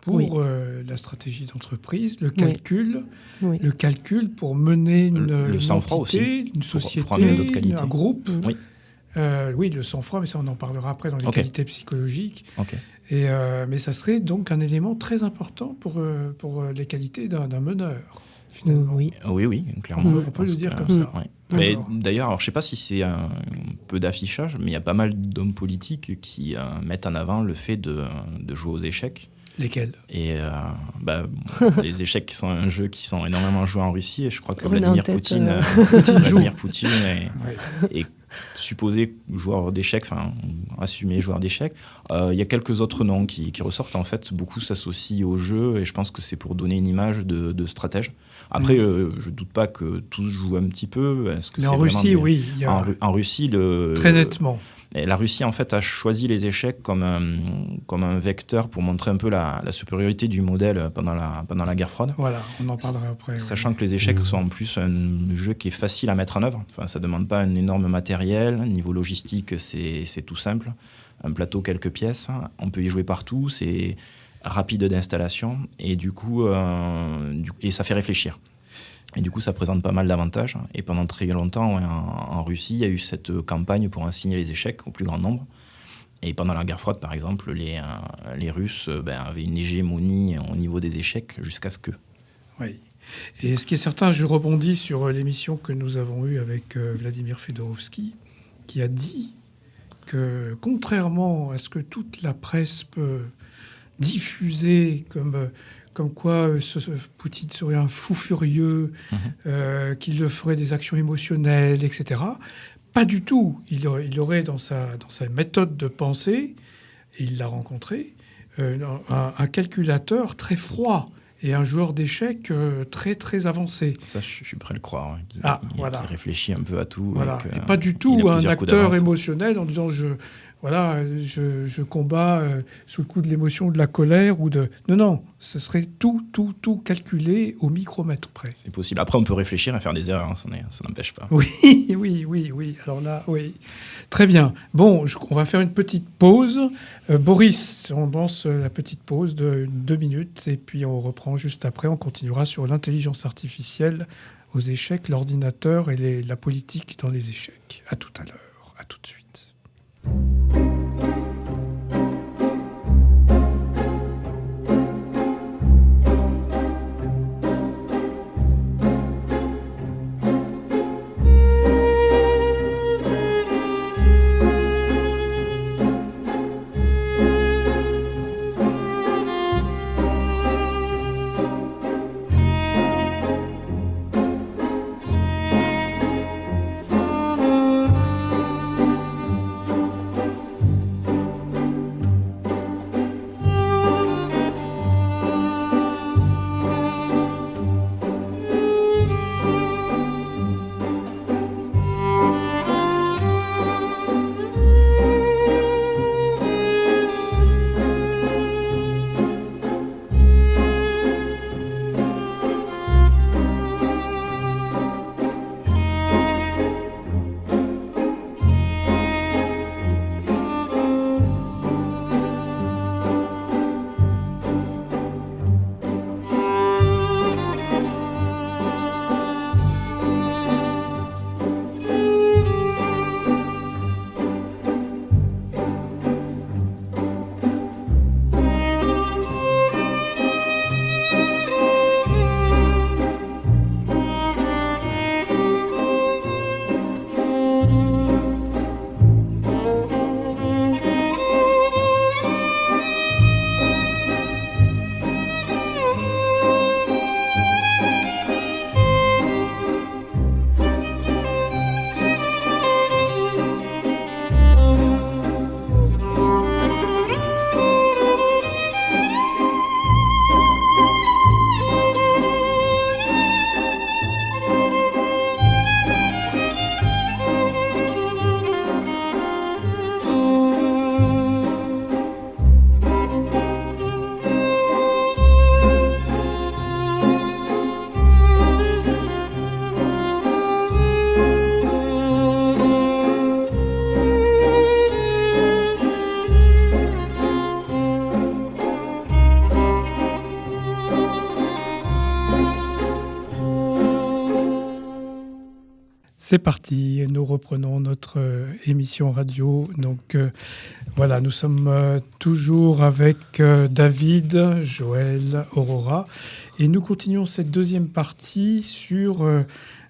pour la stratégie d'entreprise, le calcul, le calcul pour mener une sang-froid entité, aussi, une société, pour un groupe. Oui, le sang-froid, mais ça on en parlera après dans les qualités psychologiques. Mais ça serait donc un élément très important pour les qualités d'un meneur, finalement. Oui, clairement. On peut le dire comme ça. Mais d'ailleurs, alors, je ne sais pas si c'est un peu d'affichage, mais il y a pas mal d'hommes politiques qui mettent en avant le fait de jouer aux échecs. Lesquels ? Et les échecs qui sont un jeu qui sont énormément joués en Russie, et je crois que Vladimir Poutine est supposé joueur d'échecs, assumé joueur d'échecs. Il y a quelques autres noms qui ressortent. En fait, beaucoup s'associent au jeu, et je pense que c'est pour donner une image de stratège. Après, je ne doute pas que tous jouent un petit peu. Mais en Russie, oui. En Russie, très nettement. Et la Russie, en fait, a choisi les échecs comme un vecteur pour montrer un peu la supériorité du modèle pendant la guerre froide. Voilà, on en parlera après. Sachant que les échecs sont en plus un jeu qui est facile à mettre en œuvre. Ça ne demande pas un énorme matériel. Niveau logistique, c'est tout simple. Un plateau, quelques pièces. On peut y jouer partout. C'est rapide d'installation. Et du coup, et ça fait réfléchir. Et du coup, ça présente pas mal d'avantages. Et pendant très longtemps, en Russie, il y a eu cette campagne pour enseigner les échecs au plus grand nombre. Et pendant la guerre froide, par exemple, les Russes avaient une hégémonie au niveau des échecs jusqu'à ce que... Oui. Et ce qui est certain, je rebondis sur l'émission que nous avons eue avec Vladimir Fedorovski, qui a dit que, contrairement à ce que toute la presse peut diffuser comme quoi Poutine serait un fou furieux, qu'il ferait des actions émotionnelles, etc. Pas du tout. Il aurait dans sa méthode de pensée, et il l'a rencontré, un calculateur très froid et un joueur d'échecs très, très avancé. Ça, je suis prêt à le croire. Qui réfléchit un peu à tout. Voilà. Et pas du tout un acteur émotionnel en disant voilà, je combats sous le coup de l'émotion, de la colère ou de... Non, ce serait tout calculé au micromètre près. C'est possible. Après, on peut réfléchir et faire des erreurs, hein, ça n'empêche pas. Oui. Alors là, oui. Très bien. Bon, on va faire une petite pause. Boris, on lance la petite pause de 2 minutes et puis on reprend juste après. On continuera sur l'intelligence artificielle aux échecs, l'ordinateur et la politique dans les échecs. À tout à l'heure. À tout de suite. C'est parti, nous reprenons notre émission radio. Donc voilà, nous sommes toujours avec David, Joël, Aurora. Et nous continuons cette deuxième partie sur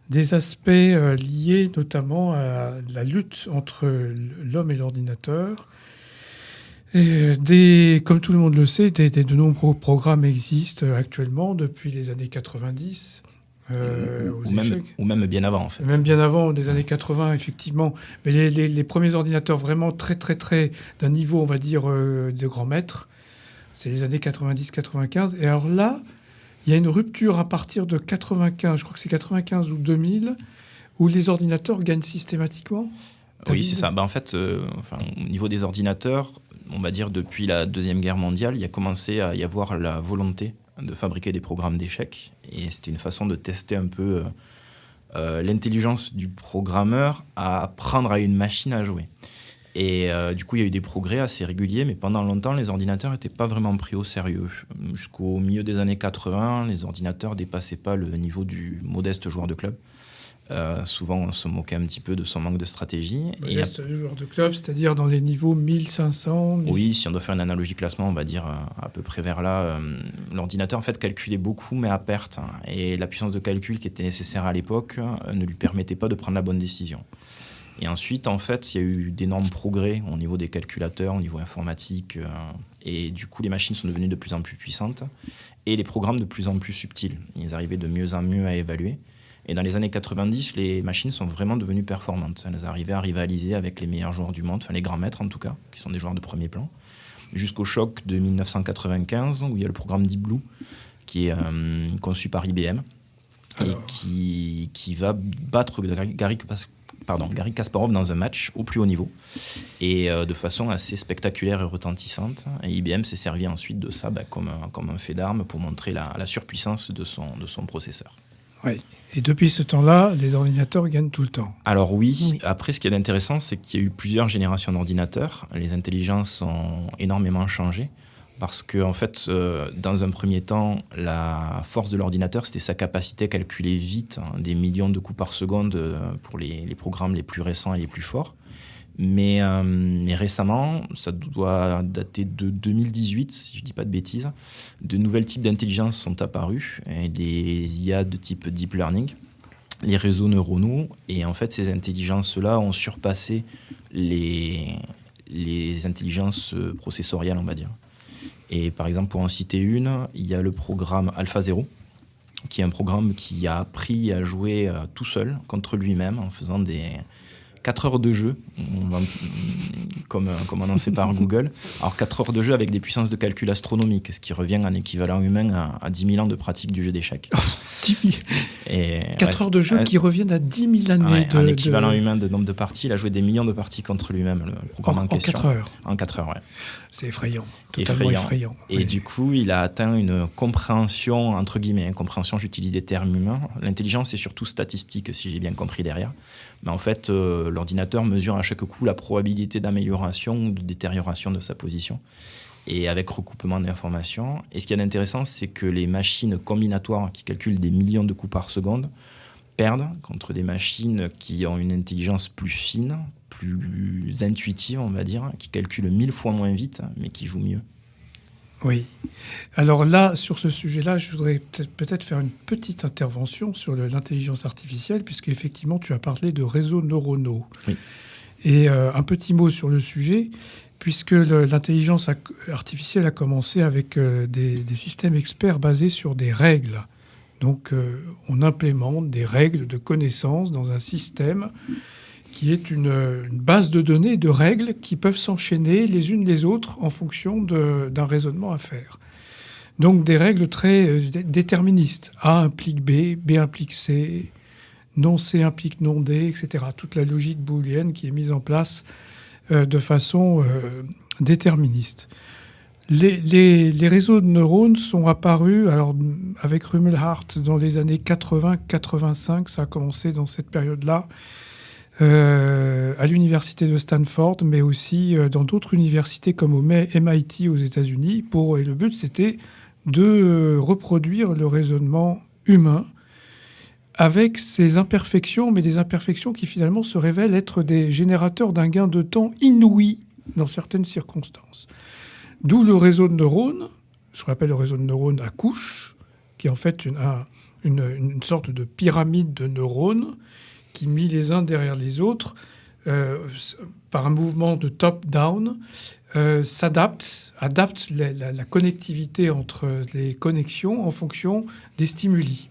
des aspects liés notamment à la lutte entre l'homme et l'ordinateur. Comme tout le monde le sait, de nombreux programmes existent actuellement depuis les années 90. Ou même bien avant, en fait. Même bien avant, des années 80, effectivement. Mais les premiers ordinateurs vraiment très d'un niveau, on va dire, de grand maître, c'est les années 90-95. Et alors là, il y a une rupture à partir de 95, je crois que c'est 95 ou 2000, où les ordinateurs gagnent systématiquement. Oui, c'est ça. En fait, au niveau des ordinateurs, on va dire depuis la Deuxième Guerre mondiale, il a commencé à y avoir la volonté de fabriquer des programmes d'échecs. Et c'était une façon de tester un peu l'intelligence du programmeur à apprendre à une machine à jouer. Et du coup, il y a eu des progrès assez réguliers, mais pendant longtemps, les ordinateurs n'étaient pas vraiment pris au sérieux. Jusqu'au milieu des années 80, les ordinateurs ne dépassaient pas le niveau du modeste joueur de club. Souvent, on se moquait un petit peu de son manque de stratégie. Modeste joueur de club, c'est-à-dire dans les niveaux 1500 1000... Oui, si on doit faire une analogie classement, on va dire à peu près vers là. L'ordinateur, en fait, calculait beaucoup, mais à perte. Et la puissance de calcul qui était nécessaire à l'époque ne lui permettait pas de prendre la bonne décision. Et ensuite, en fait, il y a eu d'énormes progrès au niveau des calculateurs, au niveau informatique. Et du coup, les machines sont devenues de plus en plus puissantes et les programmes de plus en plus subtils. Ils arrivaient de mieux en mieux à évaluer. Et dans les années 90, les machines sont vraiment devenues performantes. Elles arrivaient à rivaliser avec les meilleurs joueurs du monde, enfin les grands maîtres en tout cas, qui sont des joueurs de premier plan. Jusqu'au choc de 1995, où il y a le programme Deep Blue, qui est conçu par IBM, et qui va battre Garry Garry Kasparov dans un match au plus haut niveau et de façon assez spectaculaire et retentissante. Et IBM s'est servi ensuite de ça comme un fait d'arme pour montrer la surpuissance de son processeur. Oui. Et depuis ce temps-là, les ordinateurs gagnent tout le temps. Alors oui. Après, ce qui est intéressant, c'est qu'il y a eu plusieurs générations d'ordinateurs. Les intelligences ont énormément changé. Parce que, en fait, dans un premier temps, la force de l'ordinateur, c'était sa capacité à calculer vite des millions de coups par seconde pour les programmes les plus récents et les plus forts. Mais récemment, ça doit dater de 2018, si je ne dis pas de bêtises, de nouveaux types d'intelligence sont apparus, et des IA de type deep learning, les réseaux neuronaux. Et en fait, ces intelligences-là ont surpassé les intelligences processoriales, on va dire. Et par exemple, pour en citer une, il y a le programme AlphaZero, qui est un programme qui a appris à jouer tout seul contre lui-même en faisant des 4 heures de jeu, comme annoncé par Google. Alors 4 heures de jeu avec des puissances de calcul astronomiques, ce qui revient en équivalent humain à 10 000 ans de pratique du jeu d'échecs. 10 000. Et 4 heures de jeu qui reviennent à 10 000 années. En équivalent humain de nombre de parties, il a joué des millions de parties contre lui-même, le programme en question. 4 heures. En 4 heures, ouais. C'est effrayant. Totalement effrayant. Et du coup, il a atteint une compréhension, entre guillemets, j'utilise des termes humains. L'intelligence est surtout statistique, si j'ai bien compris derrière. Mais en fait, l'ordinateur mesure à chaque coup la probabilité d'amélioration ou de détérioration de sa position, et avec recoupement d'informations. Et ce qui est intéressant, c'est que les machines combinatoires qui calculent des millions de coups par seconde perdent contre des machines qui ont une intelligence plus fine, plus intuitive, on va dire, qui calculent 1000 fois moins vite, mais qui jouent mieux. Oui. Alors là, sur ce sujet-là, je voudrais peut-être faire une petite intervention sur l'intelligence artificielle, puisque effectivement, tu as parlé de réseaux neuronaux. Oui. Et un petit mot sur le sujet, puisque l'intelligence artificielle a commencé avec des systèmes experts basés sur des règles. Donc, on implémente des règles de connaissances dans un système qui est une base de données, de règles qui peuvent s'enchaîner les unes les autres en fonction d'un raisonnement à faire. Donc des règles très déterministes. A implique B, B implique C, non C implique non D, etc. Toute la logique booléenne qui est mise en place de façon déterministe. Les réseaux de neurones sont apparus avec Rumelhart dans les années 80-85, ça a commencé dans cette période-là, à l'université de Stanford, mais aussi dans d'autres universités comme au MIT aux États-Unis. Et le but, c'était de reproduire le raisonnement humain avec ses imperfections, mais des imperfections qui finalement se révèlent être des générateurs d'un gain de temps inouï dans certaines circonstances. D'où le réseau de neurones, ce qu'on appelle le réseau de neurones à couches, qui est en fait une sorte de pyramide de neurones qui, mis les uns derrière les autres, par un mouvement de top-down, adapte la connectivité entre les connexions en fonction des stimuli.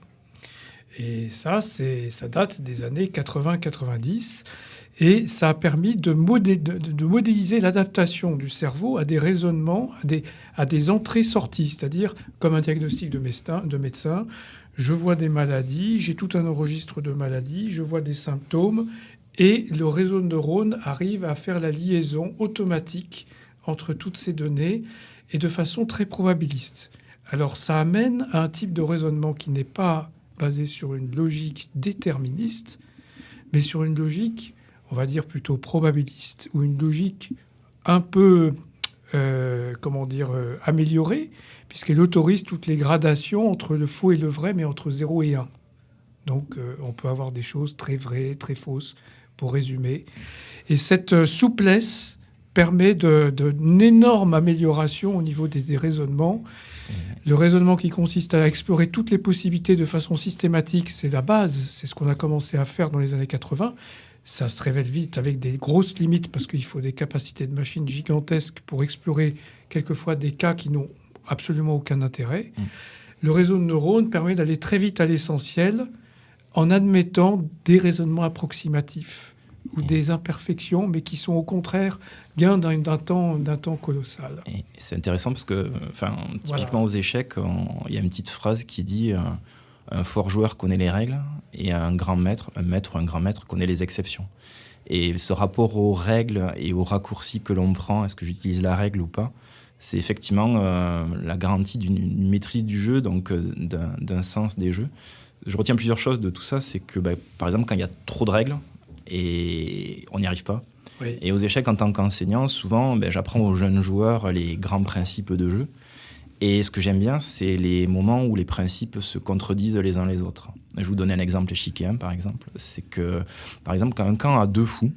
Et ça date des années 80-90, et ça a permis de modéliser l'adaptation du cerveau à des raisonnements, à des entrées-sorties, c'est-à-dire comme un diagnostic de médecin. Je vois des maladies, j'ai tout un registre de maladies, je vois des symptômes, et le réseau de neurones arrive à faire la liaison automatique entre toutes ces données, et de façon très probabiliste. Alors ça amène à un type de raisonnement qui n'est pas basé sur une logique déterministe, mais sur une logique, on va dire plutôt probabiliste, ou une logique un peu, améliorée, puisqu'elle autorise toutes les gradations entre le faux et le vrai, mais entre 0 et 1. Donc on peut avoir des choses très vraies, très fausses, pour résumer. Et cette souplesse permet d'une énorme amélioration au niveau des raisonnements. Le raisonnement qui consiste à explorer toutes les possibilités de façon systématique, c'est la base, c'est ce qu'on a commencé à faire dans les années 80. Ça se révèle vite avec des grosses limites parce qu'il faut des capacités de machines gigantesques pour explorer quelquefois des cas qui n'ont absolument aucun intérêt. Le réseau de neurones permet d'aller très vite à l'essentiel en admettant des raisonnements approximatifs ou des imperfections, mais qui sont au contraire gains d'un temps colossal. Et c'est intéressant parce que, typiquement aux échecs, il y a une petite phrase qui dit Un fort joueur connaît les règles et un maître ou un grand maître connaît les exceptions. Et ce rapport aux règles et aux raccourcis que l'on prend, est-ce que j'utilise la règle ou pas, c'est effectivement la garantie d'une maîtrise du jeu, donc d'un sens des jeux. Je retiens plusieurs choses de tout ça, c'est que par exemple quand il y a trop de règles, et on n'y arrive pas. Oui. Et aux échecs en tant qu'enseignant, souvent j'apprends aux jeunes joueurs les grands principes de jeu. Et ce que j'aime bien, c'est les moments où les principes se contredisent les uns les autres. Je vais vous donner un exemple échiquier, par exemple. C'est que, par exemple, quand un camp a 2 fous,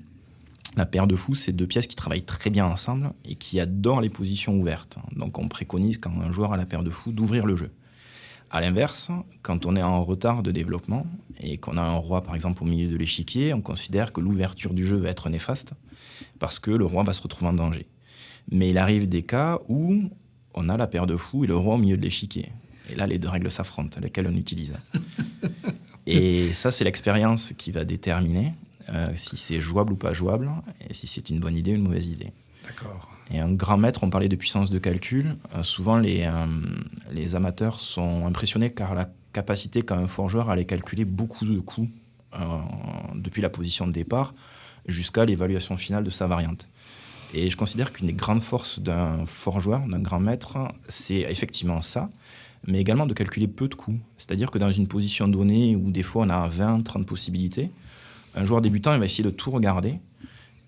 la paire de fous, c'est 2 pièces qui travaillent très bien ensemble et qui adorent les positions ouvertes. Donc on préconise, quand un joueur a la paire de fous, d'ouvrir le jeu. À l'inverse, quand on est en retard de développement et qu'on a un roi, par exemple, au milieu de l'échiquier, on considère que l'ouverture du jeu va être néfaste parce que le roi va se retrouver en danger. Mais il arrive des cas où on a la paire de fous et le roi au milieu de l'échiquier. Et là, les 2 règles s'affrontent, lesquelles on utilise. Et ça, c'est l'expérience qui va déterminer si c'est jouable ou pas jouable, et si c'est une bonne idée ou une mauvaise idée. D'accord. Et un grand maître, on parlait de puissance de calcul, souvent les amateurs sont impressionnés par la capacité qu'a un fort joueur à aller calculer beaucoup de coups depuis la position de départ jusqu'à l'évaluation finale de sa variante. Et je considère qu'une des grandes forces d'un fort joueur, d'un grand maître, c'est effectivement ça, mais également de calculer peu de coups. C'est-à-dire que dans une position donnée où des fois on a 20, 30 possibilités, un joueur débutant il va essayer de tout regarder,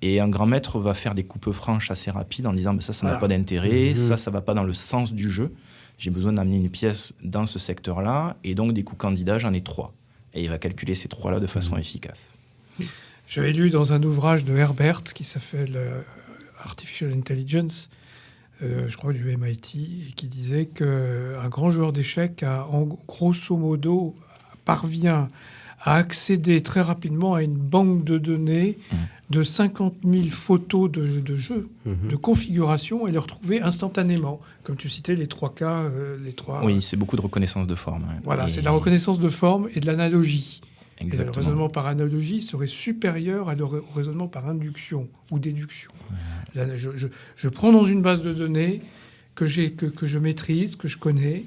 et un grand maître va faire des coupes franches assez rapides en disant ça n'a pas d'intérêt, ça va pas dans le sens du jeu, j'ai besoin d'amener une pièce dans ce secteur-là, et donc des coups candidats, j'en ai 3. Et il va calculer ces 3-là de façon efficace. J'avais lu dans un ouvrage de Herbert qui s'appelle Artificial Intelligence, je crois du MIT, qui disait qu'un grand joueur d'échecs grosso modo parvient à accéder très rapidement à une banque de données de 50 000 photos de jeux, de configuration, et les retrouver instantanément. Comme tu citais, les 3 cas, les 3... Oui, c'est beaucoup de reconnaissance de forme. Ouais. Voilà, c'est de la reconnaissance de forme et de l'analogie. Exactement. Et le raisonnement par analogie serait supérieur au raisonnement par induction ou déduction. Ouais. Là, je prends dans une base de données que je maîtrise, que je connais,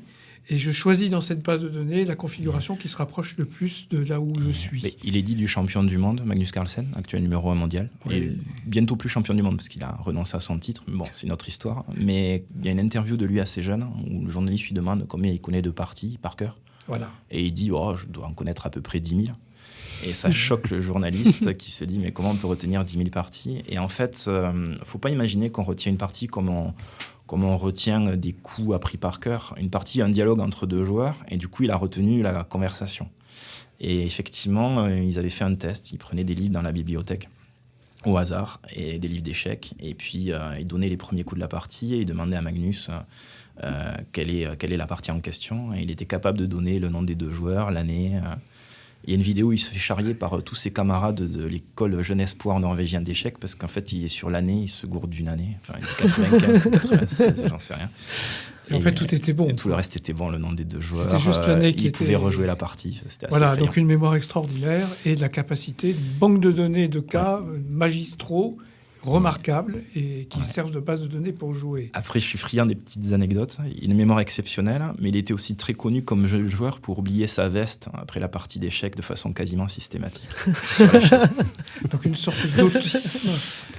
et je choisis dans cette base de données la configuration qui se rapproche le plus de là où je suis. Mais il est dit du champion du monde, Magnus Carlsen, actuel numéro 1 mondial, et bientôt plus champion du monde parce qu'il a renoncé à son titre. Bon, c'est notre histoire. Mais il y a une interview de lui assez jeune où le journaliste lui demande combien il connaît de parties par cœur. Voilà. Et il dit je dois en connaître à peu près 10 000. Et ça choque le journaliste qui se dit mais comment on peut retenir 10 000 parties ? Et en fait, faut pas imaginer qu'on retient une partie comme on retient des coups appris par cœur. Une partie, un dialogue entre 2 joueurs, et du coup, il a retenu la conversation. Et effectivement, ils avaient fait un test. Ils prenaient des livres dans la bibliothèque au hasard, et des livres d'échecs, et puis ils donnaient les premiers coups de la partie, et ils demandaient à Magnus quelle est la partie en question, et il était capable de donner le nom des 2 joueurs, l'année... Il y a une vidéo où il se fait charrier par tous ses camarades de l'école Jeune Espoir norvégien d'échecs parce qu'en fait, il est sur l'année, il se gourde d'une année. Enfin, il est 95, 96, j'en sais rien. Et en fait, tout était bon. Et tout le reste était bon, le nom des 2 joueurs. C'était juste l'année qui il était... pouvait rejouer la partie. C'était assez voilà, effrayant. donc une mémoire extraordinaire et de la capacité, une banque de données de cas magistraux, remarquables, et qui servent de base de données pour jouer. Après, je suis friand des petites anecdotes. Il a une mémoire exceptionnelle, mais il était aussi très connu comme jeune joueur pour oublier sa veste après la partie d'échecs de façon quasiment systématique. Sur la chaise. Donc une sorte d'autisme,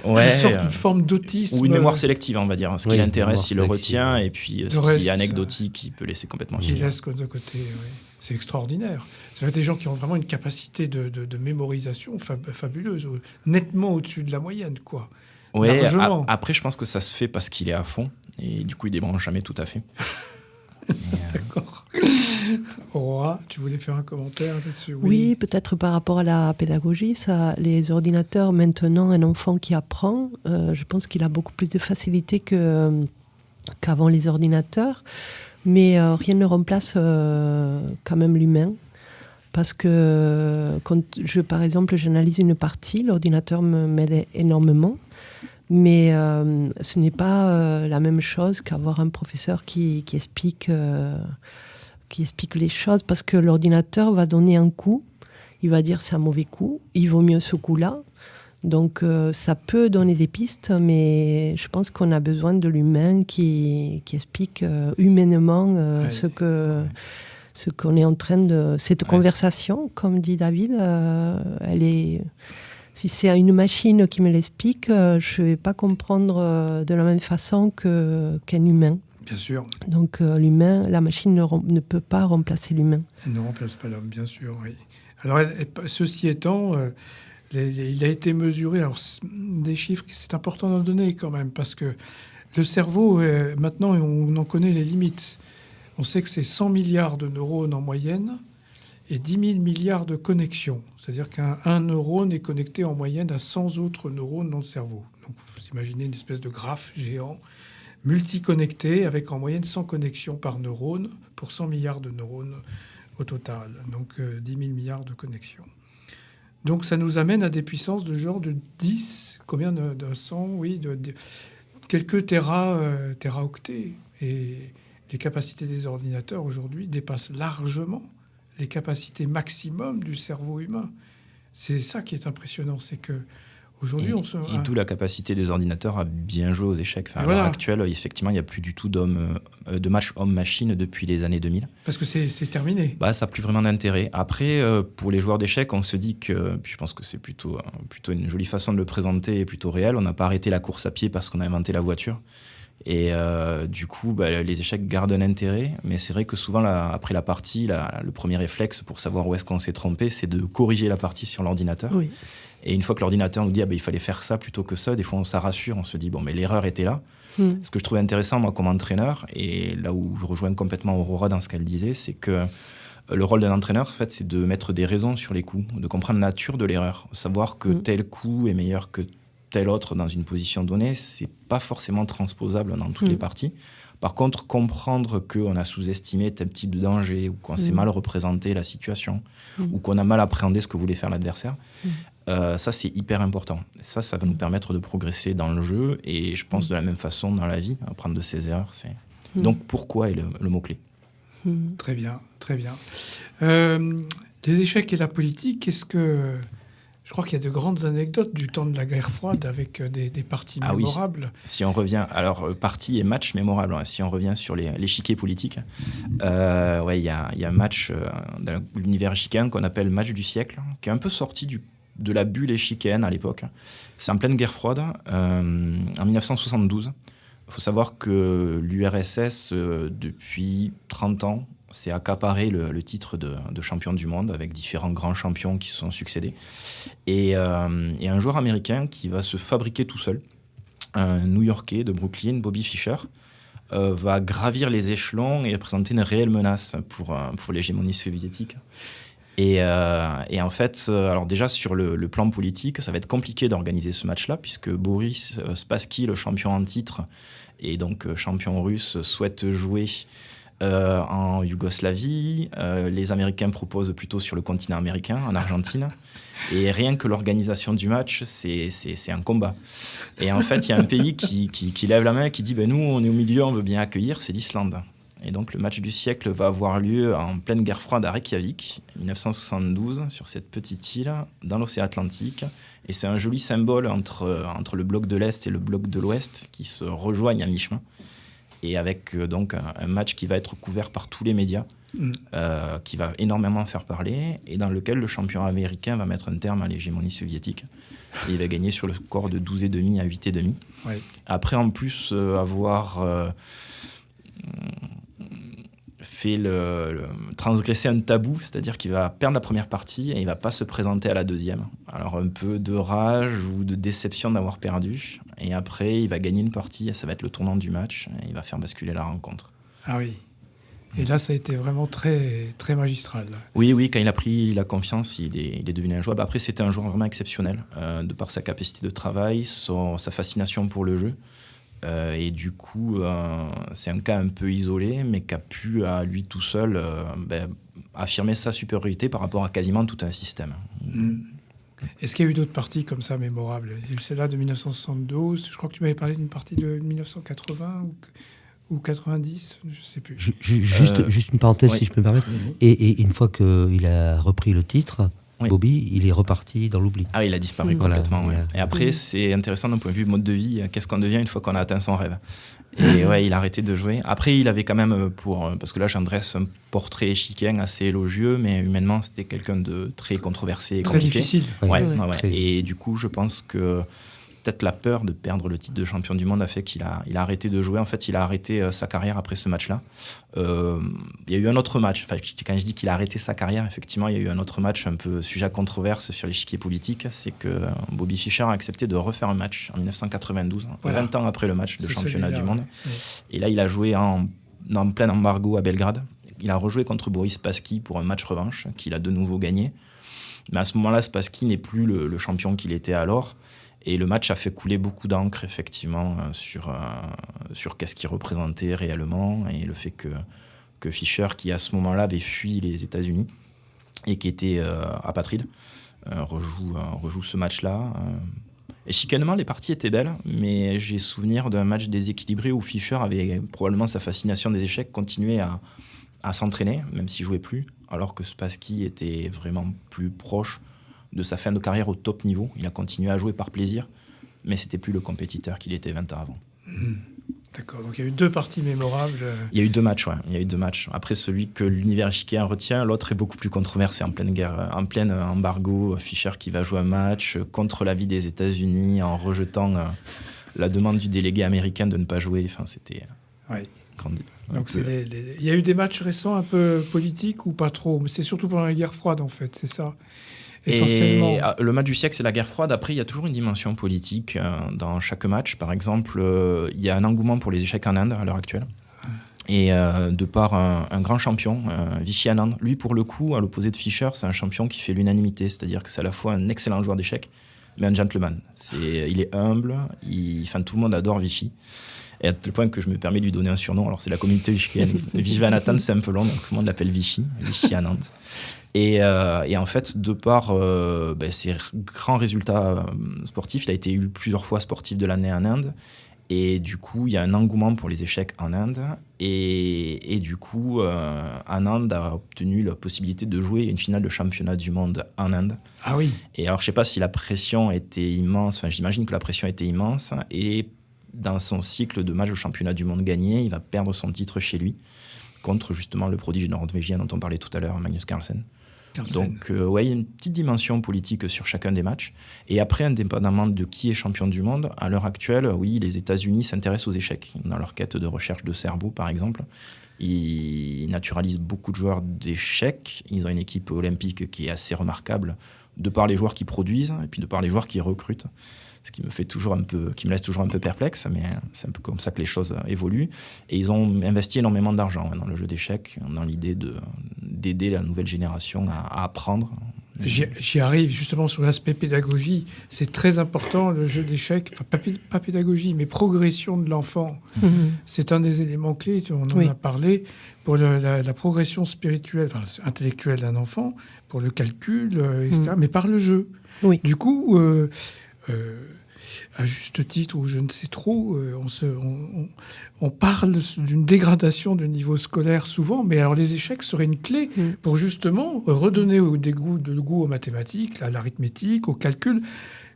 une forme d'autisme. Ou une mémoire sélective, on va dire. Ce qui l'intéresse, il le retient, et puis ce qui est anecdotique, il peut laisser complètement il laisse de côté, oui. C'est extraordinaire. C'est des gens qui ont vraiment une capacité de mémorisation fabuleuse, nettement au-dessus de la moyenne, quoi. Ouais, après, je pense que ça se fait parce qu'il est à fond, et du coup, il débranche jamais tout à fait. D'accord. Aurora, tu voulais faire un commentaire là-dessus ? Oui, peut-être par rapport à la pédagogie, les ordinateurs, maintenant, un enfant qui apprend, je pense qu'il a beaucoup plus de facilité qu'avant les ordinateurs. Mais rien ne remplace quand même l'humain. Parce que quand par exemple, j'analyse une partie, l'ordinateur m'aide énormément. Mais ce n'est pas la même chose qu'avoir un professeur qui explique les choses. Parce que l'ordinateur va donner un coup, il va dire c'est un mauvais coup, il vaut mieux ce coup-là. Donc ça peut donner des pistes, mais je pense qu'on a besoin de l'humain qui explique humainement ce ce qu'on est en train de... Cette conversation, comme dit David, elle est... Si c'est une machine qui me l'explique, je ne vais pas comprendre de la même façon qu'un humain. Bien sûr. Donc l'humain, la machine ne peut pas remplacer l'humain. Elle ne remplace pas l'homme, bien sûr, oui. Alors, ceci étant, il a été mesuré, alors des chiffres, c'est important d'en donner quand même, parce que le cerveau, maintenant, on en connaît les limites. On sait que c'est 100 milliards de neurones en moyenne et 10 000 milliards de connexions. C'est-à-dire qu'un neurone est connecté en moyenne à 100 autres neurones dans le cerveau. Donc, vous imaginez une espèce de graphe géant, multiconnecté, avec en moyenne 100 connexions par neurone pour 100 milliards de neurones au total. Donc, 10 000 milliards de connexions. Donc, ça nous amène à des puissances de genre de 10, combien de 100, oui, de quelques téraoctets. Et les capacités des ordinateurs aujourd'hui dépassent largement les capacités maximum du cerveau humain. C'est ça qui est impressionnant, c'est que aujourd'hui, et d'où la capacité des ordinateurs à bien jouer aux échecs. Enfin, à l'heure actuelle, effectivement, il n'y a plus du tout de match homme-machine depuis les années 2000. Parce que c'est terminé. Ça n'a plus vraiment d'intérêt. Après, pour les joueurs d'échecs, on se dit que, puis je pense que c'est plutôt une jolie façon de le présenter et plutôt réel. On n'a pas arrêté la course à pied parce qu'on a inventé la voiture. Et du coup, les échecs gardent un intérêt. Mais c'est vrai que souvent, après la partie, le premier réflexe pour savoir où est-ce qu'on s'est trompé, c'est de corriger la partie sur l'ordinateur. Oui. Et une fois que l'ordinateur nous dit il fallait faire ça plutôt que ça, des fois on se rassure, on se dit mais l'erreur était là. Ce que je trouvais intéressant moi comme entraîneur, et là où je rejoins complètement Aurora dans ce qu'elle disait, c'est que le rôle d'un entraîneur, en fait, c'est de mettre des raisons sur les coups, de comprendre la nature de l'erreur, savoir que tel coup est meilleur que tel autre dans une position donnée, c'est pas forcément transposable dans toutes les parties. Par contre, comprendre qu'on a sous-estimé tel type de danger, ou qu'on s'est mal représenté la situation, ou qu'on a mal appréhendé ce que voulait faire l'adversaire, ça c'est hyper important. Ça va nous permettre de progresser dans le jeu, et je pense de la même façon dans la vie, apprendre de ses erreurs. Donc pourquoi est le mot-clé. Très bien, très bien. Les échecs et la politique, je crois qu'il y a de grandes anecdotes du temps de la guerre froide avec des parties mémorables. Oui. Si on revient, alors partie et match mémorable, hein. Si on revient sur l'échiquier politique, il y a un match dans l'univers échiquéen qu'on appelle match du siècle, qui est un peu sorti de la bulle échiquéenne à l'époque. C'est en pleine guerre froide, en 1972. Il faut savoir que l'URSS, depuis 30 ans, s'est accaparé le titre de champion du monde avec différents grands champions qui se sont succédés. Et un joueur américain qui va se fabriquer tout seul, un New-Yorkais de Brooklyn, Bobby Fischer, va gravir les échelons et représenter une réelle menace pour l'hégémonie soviétique. Et en fait, alors déjà sur le plan politique, ça va être compliqué d'organiser ce match-là, puisque Boris Spassky, le champion en titre, et donc champion russe, souhaite jouer en Yougoslavie. Les Américains proposent plutôt sur le continent américain, en Argentine. Et rien que l'organisation du match, c'est un combat. Et en fait, il y a un pays qui lève la main et qui dit nous, on est au milieu, on veut bien accueillir, c'est l'Islande. Et donc, le match du siècle va avoir lieu en pleine guerre froide à Reykjavik, 1972, sur cette petite île, dans l'océan Atlantique. Et c'est un joli symbole entre le bloc de l'Est et le bloc de l'Ouest qui se rejoignent à mi-chemin. Et avec donc un match qui va être couvert par tous les médias, qui va énormément faire parler, et dans lequel le champion américain va mettre un terme à l'hégémonie soviétique. Et il va gagner sur le score de 12,5 à 8,5. Ouais. Après, en plus, avoir fait transgresser un tabou, c'est-à-dire qu'il va perdre la première partie et il ne va pas se présenter à la deuxième. Alors un peu de rage ou de déception d'avoir perdu. Et après, il va gagner une partie et ça va être le tournant du match. Et il va faire basculer la rencontre. Ah oui. Et là, ça a été vraiment très, très magistral. Oui, quand il a pris la confiance, il est devenu injouable. Après, c'était un joueur vraiment exceptionnel, de par sa capacité de travail, sa fascination pour le jeu. Et du coup, c'est un cas un peu isolé, mais qui a pu, à lui tout seul, affirmer sa supériorité par rapport à quasiment tout un système. Est-ce qu'il y a eu d'autres parties comme ça mémorables ? Il y a eu celle-là de 1972, je crois que tu m'avais parlé d'une partie de 1980 ou 90, je ne sais plus. Juste une parenthèse, si je peux me permettre. Et une fois qu'il a repris le titre, Oui. Bobby, il est reparti dans l'oubli. Ah, il a disparu complètement. Voilà, ouais. Et après, c'est intéressant d'un point de vue mode de vie. Qu'est-ce qu'on devient une fois qu'on a atteint son rêve? Et ouais, il a arrêté de jouer. Après, il avait quand même parce que là, j'en dresse un portrait chiquin assez élogieux, mais humainement, c'était quelqu'un de très controversé et Très compliqué. difficile. Ouais. Très Et difficile. du coup, je pense que peut-être la peur de perdre le titre de champion du monde a fait qu'il a arrêté de jouer. En fait, il a arrêté sa carrière après ce match-là. Il y a eu un autre match. Enfin, quand je dis qu'il a arrêté sa carrière, effectivement, il y a eu un autre match un peu sujet à controverse sur l'échiquier politique. C'est que Bobby Fischer a accepté de refaire un match en 1992, Voilà. 20 ans après le match de C'est championnat celui-là, du monde. ouais. Et là, il a joué en plein embargo à Belgrade. Il a rejoué contre Boris Spassky pour un match revanche qu'il a de nouveau gagné. Mais à ce moment-là, Spassky n'est plus le champion qu'il était alors. Et le match a fait couler beaucoup d'encre, effectivement, sur qu'est-ce qu'il représentait réellement et le fait que Fischer, qui à ce moment-là avait fui les États-Unis et qui était apatride, rejoue ce match-là. Et chicanement, les parties étaient belles, mais j'ai souvenir d'un match déséquilibré où Fischer avait probablement sa fascination des échecs, continué à s'entraîner, même s'il ne jouait plus, alors que Spassky était vraiment plus proche de sa fin de carrière au top niveau. Il a continué à jouer par plaisir, mais c'était plus le compétiteur qu'il était 20 ans avant. D'accord, donc il y a eu 2 parties mémorables. Il y a eu 2 matchs, ouais. Il y a eu 2 matchs. Après, celui que l'univers échiquier retient, l'autre est beaucoup plus controversé, en pleine guerre, en plein embargo. Fischer qui va jouer un match contre l'avis des États-Unis en rejetant la demande du délégué américain de ne pas jouer. Enfin, c'était grandi. Donc il y a eu des matchs récents un peu politiques ou pas trop? Mais c'est surtout pendant la guerre froide, en fait, c'est ça? Essentiellement. Et le match du siècle, c'est la guerre froide. Après, il y a toujours une dimension politique dans chaque match. Par exemple, il y a un engouement pour les échecs en Inde à l'heure actuelle. Et de par un grand champion, Vishy Anand, lui, pour le coup, à l'opposé de Fischer, c'est un champion qui fait l'unanimité. C'est-à-dire que c'est à la fois un excellent joueur d'échecs, mais un gentleman. Il est humble. Tout le monde adore Vishy. Et à tel point que je me permets de lui donner un surnom. Alors, c'est la communauté échiquienne. Vishwanathan, c'est un peu long, donc tout le monde l'appelle Vishy Anand. Et en fait, de par ses grands résultats sportifs, il a été élu plusieurs fois sportif de l'année en Inde. Et du coup, il y a un engouement pour les échecs en Inde. Et du coup, Anand a obtenu la possibilité de jouer une finale de championnat du monde en Inde. Ah oui. Et alors, je ne sais pas si la pression était immense. Enfin, j'imagine que la pression était immense. Et dans son cycle de matchs de championnat du monde gagné, il va perdre son titre chez lui contre justement le prodige norvégien dont on parlait tout à l'heure, Magnus Carlsen. Donc, il y a une petite dimension politique sur chacun des matchs. Et après, indépendamment de qui est champion du monde, à l'heure actuelle, oui, les États-Unis s'intéressent aux échecs. Dans leur quête de recherche de cerveau, par exemple, ils naturalisent beaucoup de joueurs d'échecs. Ils ont une équipe olympique qui est assez remarquable, de par les joueurs qu'ils produisent et puis de par les joueurs qu'ils recrutent. Ce qui me laisse toujours un peu perplexe, mais c'est un peu comme ça que les choses évoluent. Et ils ont investi énormément d'argent dans le jeu d'échecs, dans l'idée d'aider la nouvelle génération à apprendre. J'y arrive justement sur l'aspect pédagogie. C'est très important, le jeu d'échecs. Enfin, pas pédagogie, mais progression de l'enfant. C'est un des éléments clés, on en a parlé, pour la progression spirituelle, intellectuelle d'un enfant, pour le calcul, etc., mais par le jeu. Oui. Du coup... à juste titre ou je ne sais trop, on parle d'une dégradation du niveau scolaire souvent, mais alors les échecs seraient une clé pour justement redonner le goût aux mathématiques, à l'arithmétique, au calcul,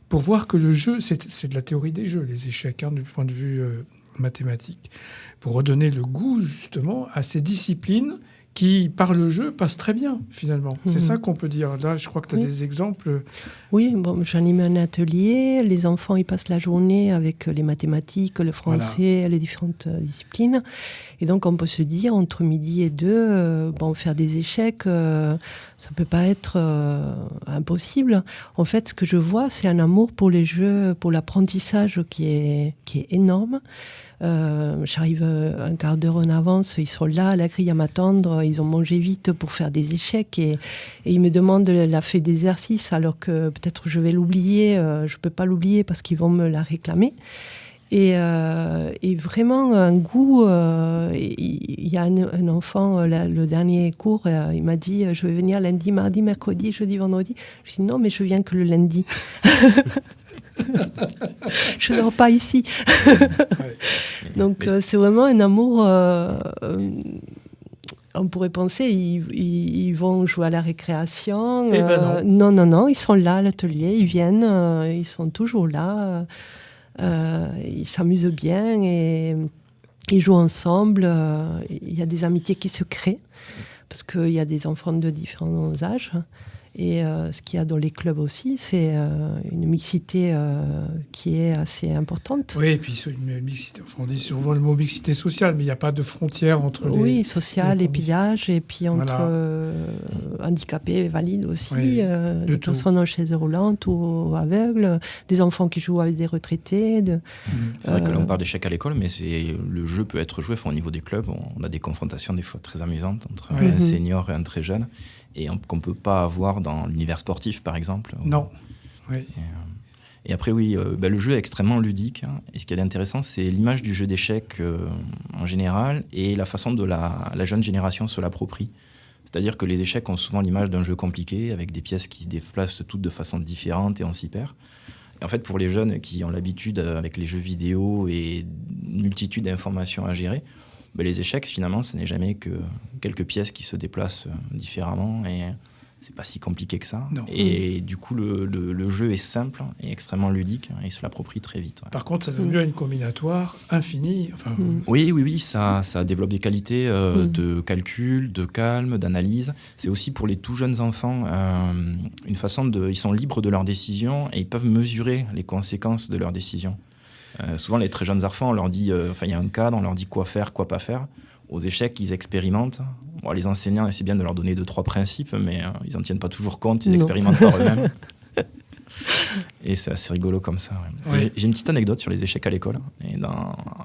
pour voir que le jeu, c'est de la théorie des jeux, les échecs, du point de vue mathématique, pour redonner le goût justement à ces disciplines qui, par le jeu, passent très bien, finalement. C'est ça qu'on peut dire. Là, je crois que tu as des exemples. Oui, j'anime un atelier. Les enfants, ils passent la journée avec les mathématiques, le français, les différentes disciplines. Et donc, on peut se dire, entre midi et 2, faire des échecs, ça ne peut pas être impossible. En fait, ce que je vois, c'est un amour pour les jeux, pour l'apprentissage qui est énorme. J'arrive un quart d'heure en avance, ils sont là à la grille à m'attendre, ils ont mangé vite pour faire des échecs et ils me demandent la feuille d'exercice alors que peut-être je vais l'oublier, je ne peux pas l'oublier parce qu'ils vont me la réclamer. Et vraiment un goût, il y a un enfant, le dernier cours, il m'a dit je vais venir lundi, mardi, mercredi, jeudi, vendredi. Je dis non mais je viens que le lundi. Je ne dors pas ici. Donc c'est vraiment un amour On pourrait penser ils vont jouer à la récréation. Eh ben non. Non, ils sont là à l'atelier, ils viennent, ils sont toujours là. Ils s'amusent bien et ils jouent ensemble. Il y a des amitiés qui se créent parce qu'il y a des enfants de différents âges. Et ce qu'il y a dans les clubs aussi, c'est une mixité qui est assez importante. Oui, et puis une mixité, on dit souvent le mot mixité sociale, mais il n'y a pas de frontière entre les... Oui, sociale, et pillage, et puis entre handicapés et valides aussi, des personnes en chaise roulante ou aveugles, des enfants qui jouent avec des retraités. C'est vrai que là on parle d'échecs à l'école, mais le jeu peut être joué au niveau des clubs. On a des confrontations des fois très amusantes entre un senior et un très jeune, et qu'on ne peut pas avoir dans l'univers sportif, par exemple. Non. Oui. Et après, oui, le jeu est extrêmement ludique. Hein, et ce qui est intéressant, c'est l'image du jeu d'échecs en général et la façon dont la jeune génération se l'approprie. C'est-à-dire que les échecs ont souvent l'image d'un jeu compliqué, avec des pièces qui se déplacent toutes de façon différente et on s'y perd. Et en fait, pour les jeunes qui ont l'habitude, avec les jeux vidéo et une multitude d'informations à gérer, les échecs, finalement, ce n'est jamais que quelques pièces qui se déplacent différemment et c'est pas si compliqué que ça. Non. Et du coup, le jeu est simple et extrêmement ludique et il se l'approprie très vite. Ouais. Par contre, ça donne lieu à une combinatoire infinie. Enfin... Oui, ça développe des qualités de calcul, de calme, d'analyse. C'est aussi pour les tout jeunes enfants une façon ils sont libres de leurs décisions et ils peuvent mesurer les conséquences de leurs décisions. Souvent, les très jeunes enfants, on leur dit, il y a un cadre, on leur dit quoi faire, quoi pas faire. Aux échecs, ils expérimentent. Bon, les enseignants essaient bien de leur donner 2-3 principes, mais ils n'en tiennent pas toujours compte, ils expérimentent par eux-mêmes. Et c'est assez rigolo comme ça. Ouais. Oui. J'ai une petite anecdote sur les échecs à l'école. Et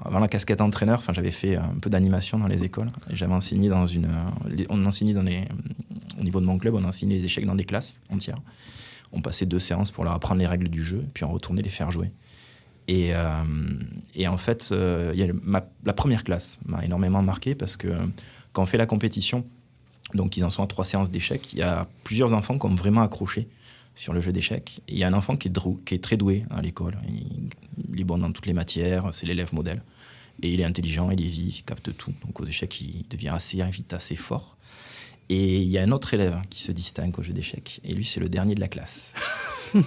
avant la casquette entraîneur, j'avais fait un peu d'animation dans les écoles. Et j'avais enseigné au niveau de mon club, on enseignait les échecs dans des classes entières. On passait 2 séances pour leur apprendre les règles du jeu, puis on retournait les faire jouer. Et en fait, la première classe m'a énormément marqué parce que quand on fait la compétition, donc ils en sont à 3 séances d'échecs, il y a plusieurs enfants qui ont vraiment accroché sur le jeu d'échecs. Et il y a un enfant qui est très doué à l'école. Il est bon dans toutes les matières, c'est l'élève modèle. Et il est intelligent, il est vif, il capte tout. Donc aux échecs, il devient assez vite, assez fort. Et il y a un autre élève qui se distingue au jeu d'échecs. Et lui, c'est le dernier de la classe.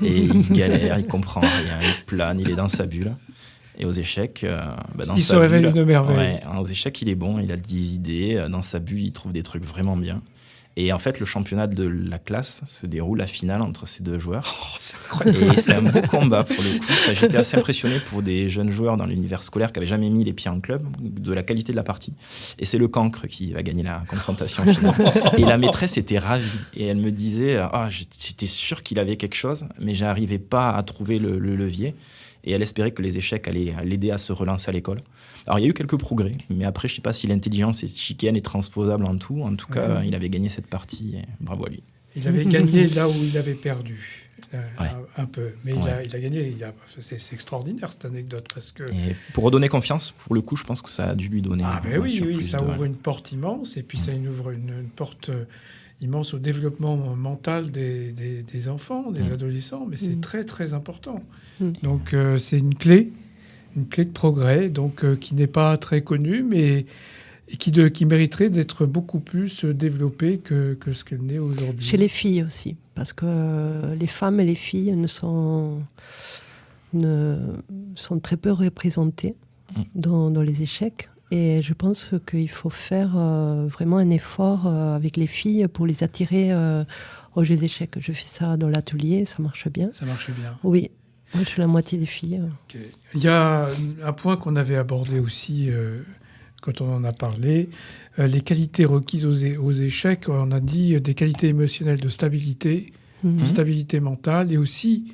Et il galère, il comprend rien, il plane, il est dans sa bulle. Et aux échecs, il se révèle une merveille. Ouais, aux échecs, il est bon, il a des idées. Dans sa bulle, il trouve des trucs vraiment bien. Et en fait, le championnat de la classe se déroule la finale entre ces 2 joueurs. Oh, c'est incroyable. Et c'est un beau combat pour le coup. J'étais assez impressionné pour des jeunes joueurs dans l'univers scolaire qui n'avaient jamais mis les pieds en club, de la qualité de la partie. Et c'est le cancre qui va gagner la confrontation finale. Et la maîtresse était ravie. Et elle me disait, j'étais sûr qu'il avait quelque chose, mais je n'arrivais pas à trouver le levier. Et elle espérait que les échecs allaient l'aider à se relancer à l'école. Alors, il y a eu quelques progrès, mais après, je ne sais pas si l'intelligence chicaine est transposable en tout. En tout cas, il avait gagné cette partie, et bravo à lui. Il avait gagné là où il avait perdu, un peu. Mais il a gagné. C'est extraordinaire, cette anecdote. Parce que... Et pour redonner confiance, pour le coup, je pense que ça a dû lui donner... oui, ça ouvre une porte immense, et puis ça ouvre une porte... immense au développement mental des enfants, des adolescents, mais c'est très, très important. Donc, c'est une clé de progrès, donc, qui n'est pas très connue, mais qui mériterait d'être beaucoup plus développée que ce qu'elle n'est aujourd'hui. Chez les filles aussi, parce que les femmes et les filles sont très peu représentées dans les échecs. Et je pense qu'il faut faire vraiment un effort avec les filles pour les attirer au jeu d'échecs. Je fais ça dans l'atelier, ça marche bien. Ça marche bien. Oui, moi je suis la moitié des filles. Okay. Il y a un point qu'on avait abordé aussi quand on en a parlé, les qualités requises aux échecs. On a dit des qualités émotionnelles de stabilité, de stabilité mentale et aussi,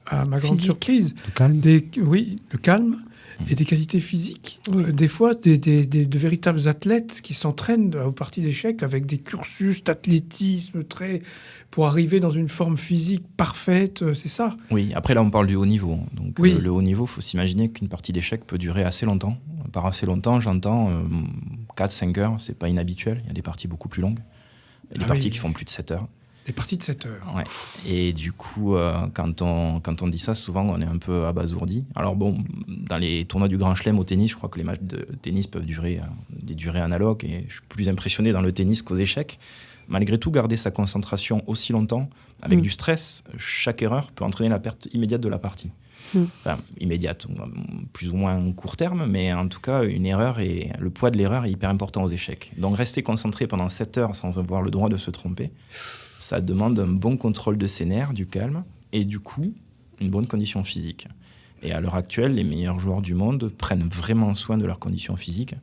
à ma grande surprise, le calme. Le calme. Et des qualités physiques. Des fois, de véritables athlètes qui s'entraînent aux parties d'échecs avec des cursus d'athlétisme pour arriver dans une forme physique parfaite, c'est ça. Oui, après là on parle du haut niveau. Donc le haut niveau, il faut s'imaginer qu'une partie d'échecs peut durer assez longtemps. Par assez longtemps, j'entends 4-5 heures, c'est pas inhabituel. Il y a des parties beaucoup plus longues. Il y a des parties qui font plus de 7 heures. Des parties de 7 heures. Ouais. Et du coup, quand on dit ça, souvent, on est un peu abasourdi. Alors bon, dans les tournois du Grand Chelem au tennis, je crois que les matchs de tennis peuvent durer des durées analogues. Et je suis plus impressionné dans le tennis qu'aux échecs. Malgré tout, garder sa concentration aussi longtemps, avec du stress, chaque erreur peut entraîner la perte immédiate de la partie. Enfin, immédiate, plus ou moins court terme, mais en tout cas, une erreur et le poids de l'erreur est hyper important aux échecs. Donc, rester concentré pendant 7 heures sans avoir le droit de se tromper, ça demande un bon contrôle de ses nerfs, du calme, et du coup, une bonne condition physique. Et à l'heure actuelle, les meilleurs joueurs du monde prennent vraiment soin de leur condition physique.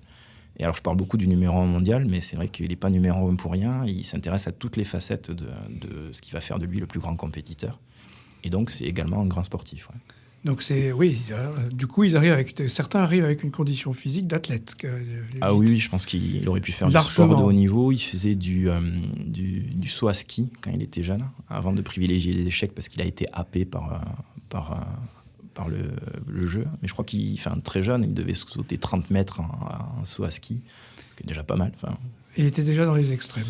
Et alors, je parle beaucoup du numéro 1 mondial, mais c'est vrai qu'il n'est pas numéro 1 pour rien. Il s'intéresse à toutes les facettes de ce qui va faire de lui le plus grand compétiteur. Et donc, c'est également un grand sportif. Ouais. Donc du coup, certains arrivent avec une condition physique d'athlète. Ah oui, je pense qu'il aurait pu faire du sport de haut niveau. Il faisait du saut à ski quand il était jeune, avant de privilégier les échecs parce qu'il a été happé par le jeu. Mais je crois très jeune, il devait sauter 30 mètres en saut à ski, ce qui est déjà pas mal. Il était déjà dans les extrêmes.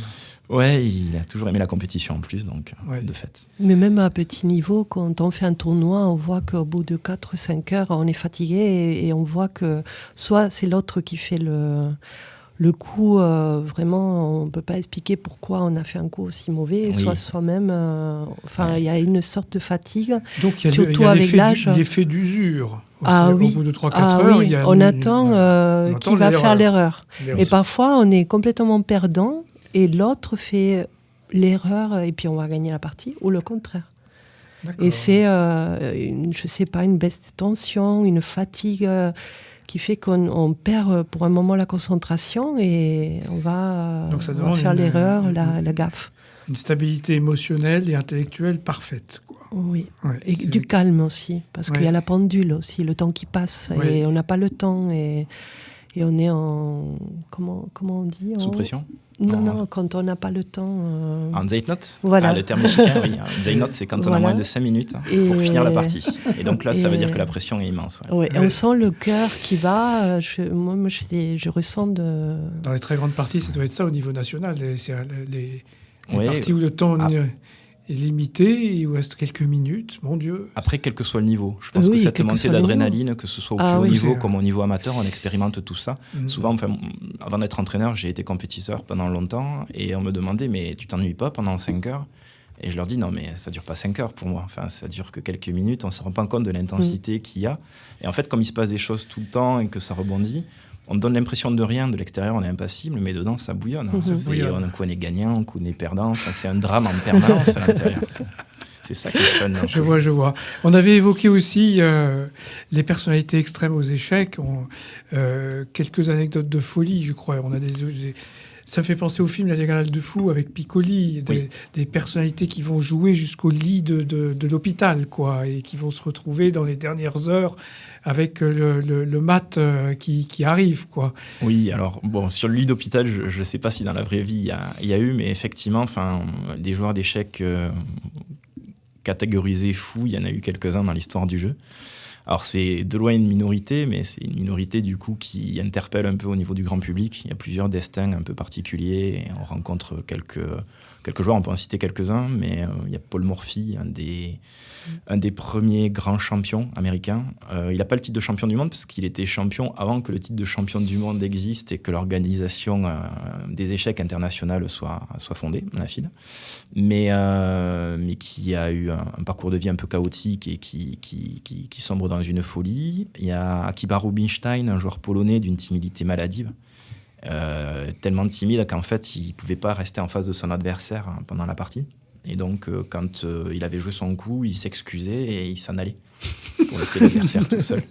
Ouais, il a toujours aimé la compétition en plus, donc de fait. Mais même à petit niveau, quand on fait un tournoi, on voit qu'au bout de 4-5 heures, on est fatigué et on voit que soit c'est l'autre qui fait le coup, vraiment, on ne peut pas expliquer pourquoi on a fait un coup aussi mauvais, soit soi-même. Il y a une sorte de fatigue, donc, surtout avec l'âge. L'effet d'usure. Au bout de 3-4 heures, oui. On attend qui va faire l'erreur. Et parfois, on est complètement perdant et l'autre fait l'erreur et puis on va gagner la partie, ou le contraire. D'accord. Et c'est, une baisse de tension, une fatigue qui fait qu'on perd pour un moment la concentration et on va faire l'erreur, la gaffe. Une stabilité émotionnelle et intellectuelle parfaite, quoi. Oui, et du calme aussi, parce qu'il y a la pendule aussi, le temps qui passe, et on n'a pas le temps, et on est en... Comment on dit Sous pression ? Non, quand on n'a pas le temps... En Zeitnot ? Voilà. Le terme mexicain, oui. Zeitnot, c'est quand on a moins de 5 minutes pour finir la partie. Et donc là, ça veut dire que la pression est immense. Et on sent le cœur qui va. Moi, je ressens de... Dans les très grandes parties, ça doit être ça au niveau national. Les parties où le temps est limité, il reste quelques minutes, mon Dieu. Après, quel que soit le niveau. Je pense que cette montée d'adrénaline, que ce soit au plus haut niveau comme au niveau amateur, on expérimente tout ça. Souvent, avant d'être entraîneur, j'ai été compétiteur pendant longtemps et on me demandait, mais tu t'ennuies pas pendant 5 heures ? Et je leur dis, non, mais ça dure pas 5 heures pour moi. Ça dure que quelques minutes, on se rend pas compte de l'intensité qu'il y a. Et en fait, comme il se passe des choses tout le temps et que ça rebondit, on donne l'impression de rien, de l'extérieur on est impassible, mais dedans ça bouillonne. Un coup on est gagnant, un coup on est perdant, c'est un drame en permanence à l'intérieur. C'est ça qui est fun. Je vois. On avait évoqué aussi les personnalités extrêmes aux échecs, quelques anecdotes de folie, je crois. Ça fait penser au film La Diagonale de Fou avec Piccoli, des personnalités qui vont jouer jusqu'au lit de l'hôpital, quoi, et qui vont se retrouver dans les dernières heures avec le mat qui arrive, quoi. Oui, alors sur le lit d'hôpital, je ne sais pas si dans la vraie vie il y a eu, mais effectivement, des joueurs d'échecs catégorisés fous, il y en a eu quelques-uns dans l'histoire du jeu. Alors c'est de loin une minorité, mais c'est une minorité du coup qui interpelle un peu au niveau du grand public. Il y a plusieurs destins un peu particuliers et on rencontre quelques joueurs, on peut en citer quelques-uns, mais il y a Paul Morphy, un des premiers grands champions américains. Il n'a pas le titre de champion du monde parce qu'il était champion avant que le titre de champion du monde existe et que l'organisation des échecs internationale soit fondée, la FIDE. Mais qui a eu un parcours de vie un peu chaotique et qui sombre dans une folie. Il y a Akiba Rubinstein, un joueur polonais d'une timidité maladive. Tellement timide qu'en fait, il ne pouvait pas rester en face de son adversaire pendant la partie. Et donc, quand il avait joué son coup, il s'excusait et il s'en allait pour laisser l'adversaire tout seul.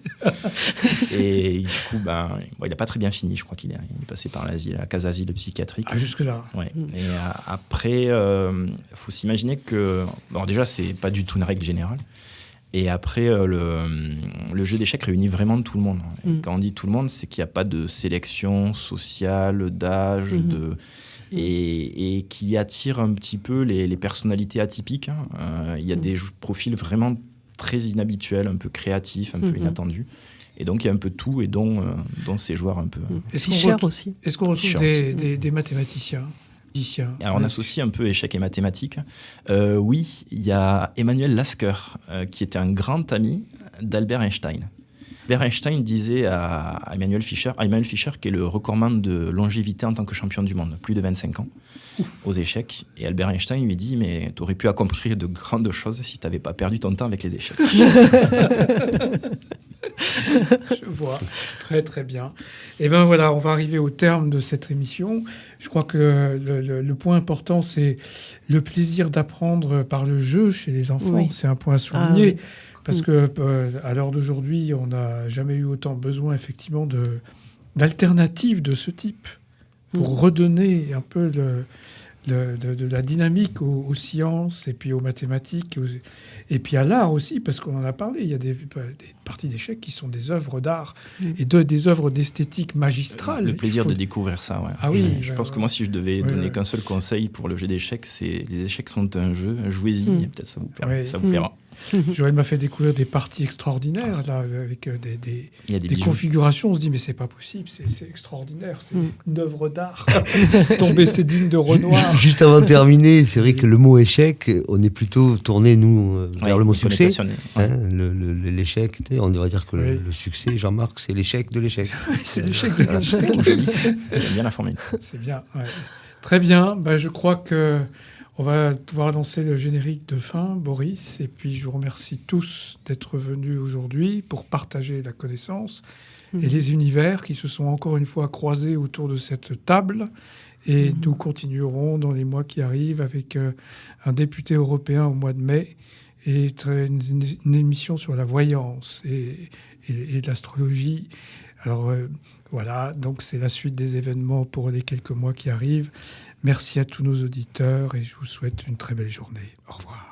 Et du coup, il n'a pas très bien fini. Je crois qu'il est passé par la case asile psychiatrique. Ah, jusque-là. Ouais. Et après, il faut s'imaginer que... Bon, déjà, ce n'est pas du tout une règle générale. Et après, le jeu d'échecs réunit vraiment tout le monde. Et quand on dit tout le monde, c'est qu'il n'y a pas de sélection sociale, d'âge, et qui attire un petit peu les personnalités atypiques. Il y a des profils vraiment très inhabituels, un peu créatifs, un peu inattendus. Et donc, il y a un peu tout, et dont ces joueurs un peu... Fischer aussi. Est-ce qu'on retrouve des mathématiciens Physicien. Alors on associe un peu échecs et mathématiques. Oui, il y a Emmanuel Lasker, qui était un grand ami d'Albert Einstein. Albert Einstein disait à Emmanuel Fischer qui est le recordman de longévité en tant que champion du monde, plus de 25 ans, aux échecs. Et Albert Einstein lui dit, mais tu aurais pu accomplir de grandes choses si tu n'avais pas perdu ton temps avec les échecs. Je vois, très très bien. Et bien voilà, on va arriver au terme de cette émission. Je crois que le point important, c'est le plaisir d'apprendre par le jeu chez les enfants. Oui. C'est un point à souligner. Ah, oui. Parce que à l'heure d'aujourd'hui, on n'a jamais eu autant besoin effectivement d'alternatives de ce type pour redonner un peu de la dynamique aux sciences et puis aux mathématiques et puis à l'art aussi, parce qu'on en a parlé. Il y a des parties d'échecs qui sont des œuvres d'art et des œuvres d'esthétique magistrales. Le plaisir de découvrir ça, ouais. Ah oui, je pense que moi, si je devais donner qu'un seul conseil pour le jeu d'échecs, c'est les échecs sont un jeu, jouez-y, et peut-être ça vous plaira. Joël m'a fait découvrir des parties extraordinaires là, avec des configurations. On se dit mais c'est pas possible, c'est extraordinaire, c'est une œuvre d'art. Tomber, c'est digne de Renoir. Juste avant de terminer, c'est vrai que le mot échec, on est plutôt tourné nous vers le mot succès. L'échec, on devrait dire que le succès, Jean-Marc, c'est l'échec de l'échec. C'est l'échec de l'échec. C'est bien la formule. C'est bien. Ouais. Très bien. Je crois que on va pouvoir lancer le générique de fin, Boris. Et puis, je vous remercie tous d'être venus aujourd'hui pour partager la connaissance et les univers qui se sont encore une fois croisés autour de cette table. Et nous continuerons dans les mois qui arrivent avec un député européen au mois de mai et une émission sur la voyance et l'astrologie. Alors, voilà, donc c'est la suite des événements pour les quelques mois qui arrivent. Merci à tous nos auditeurs et je vous souhaite une très belle journée. Au revoir.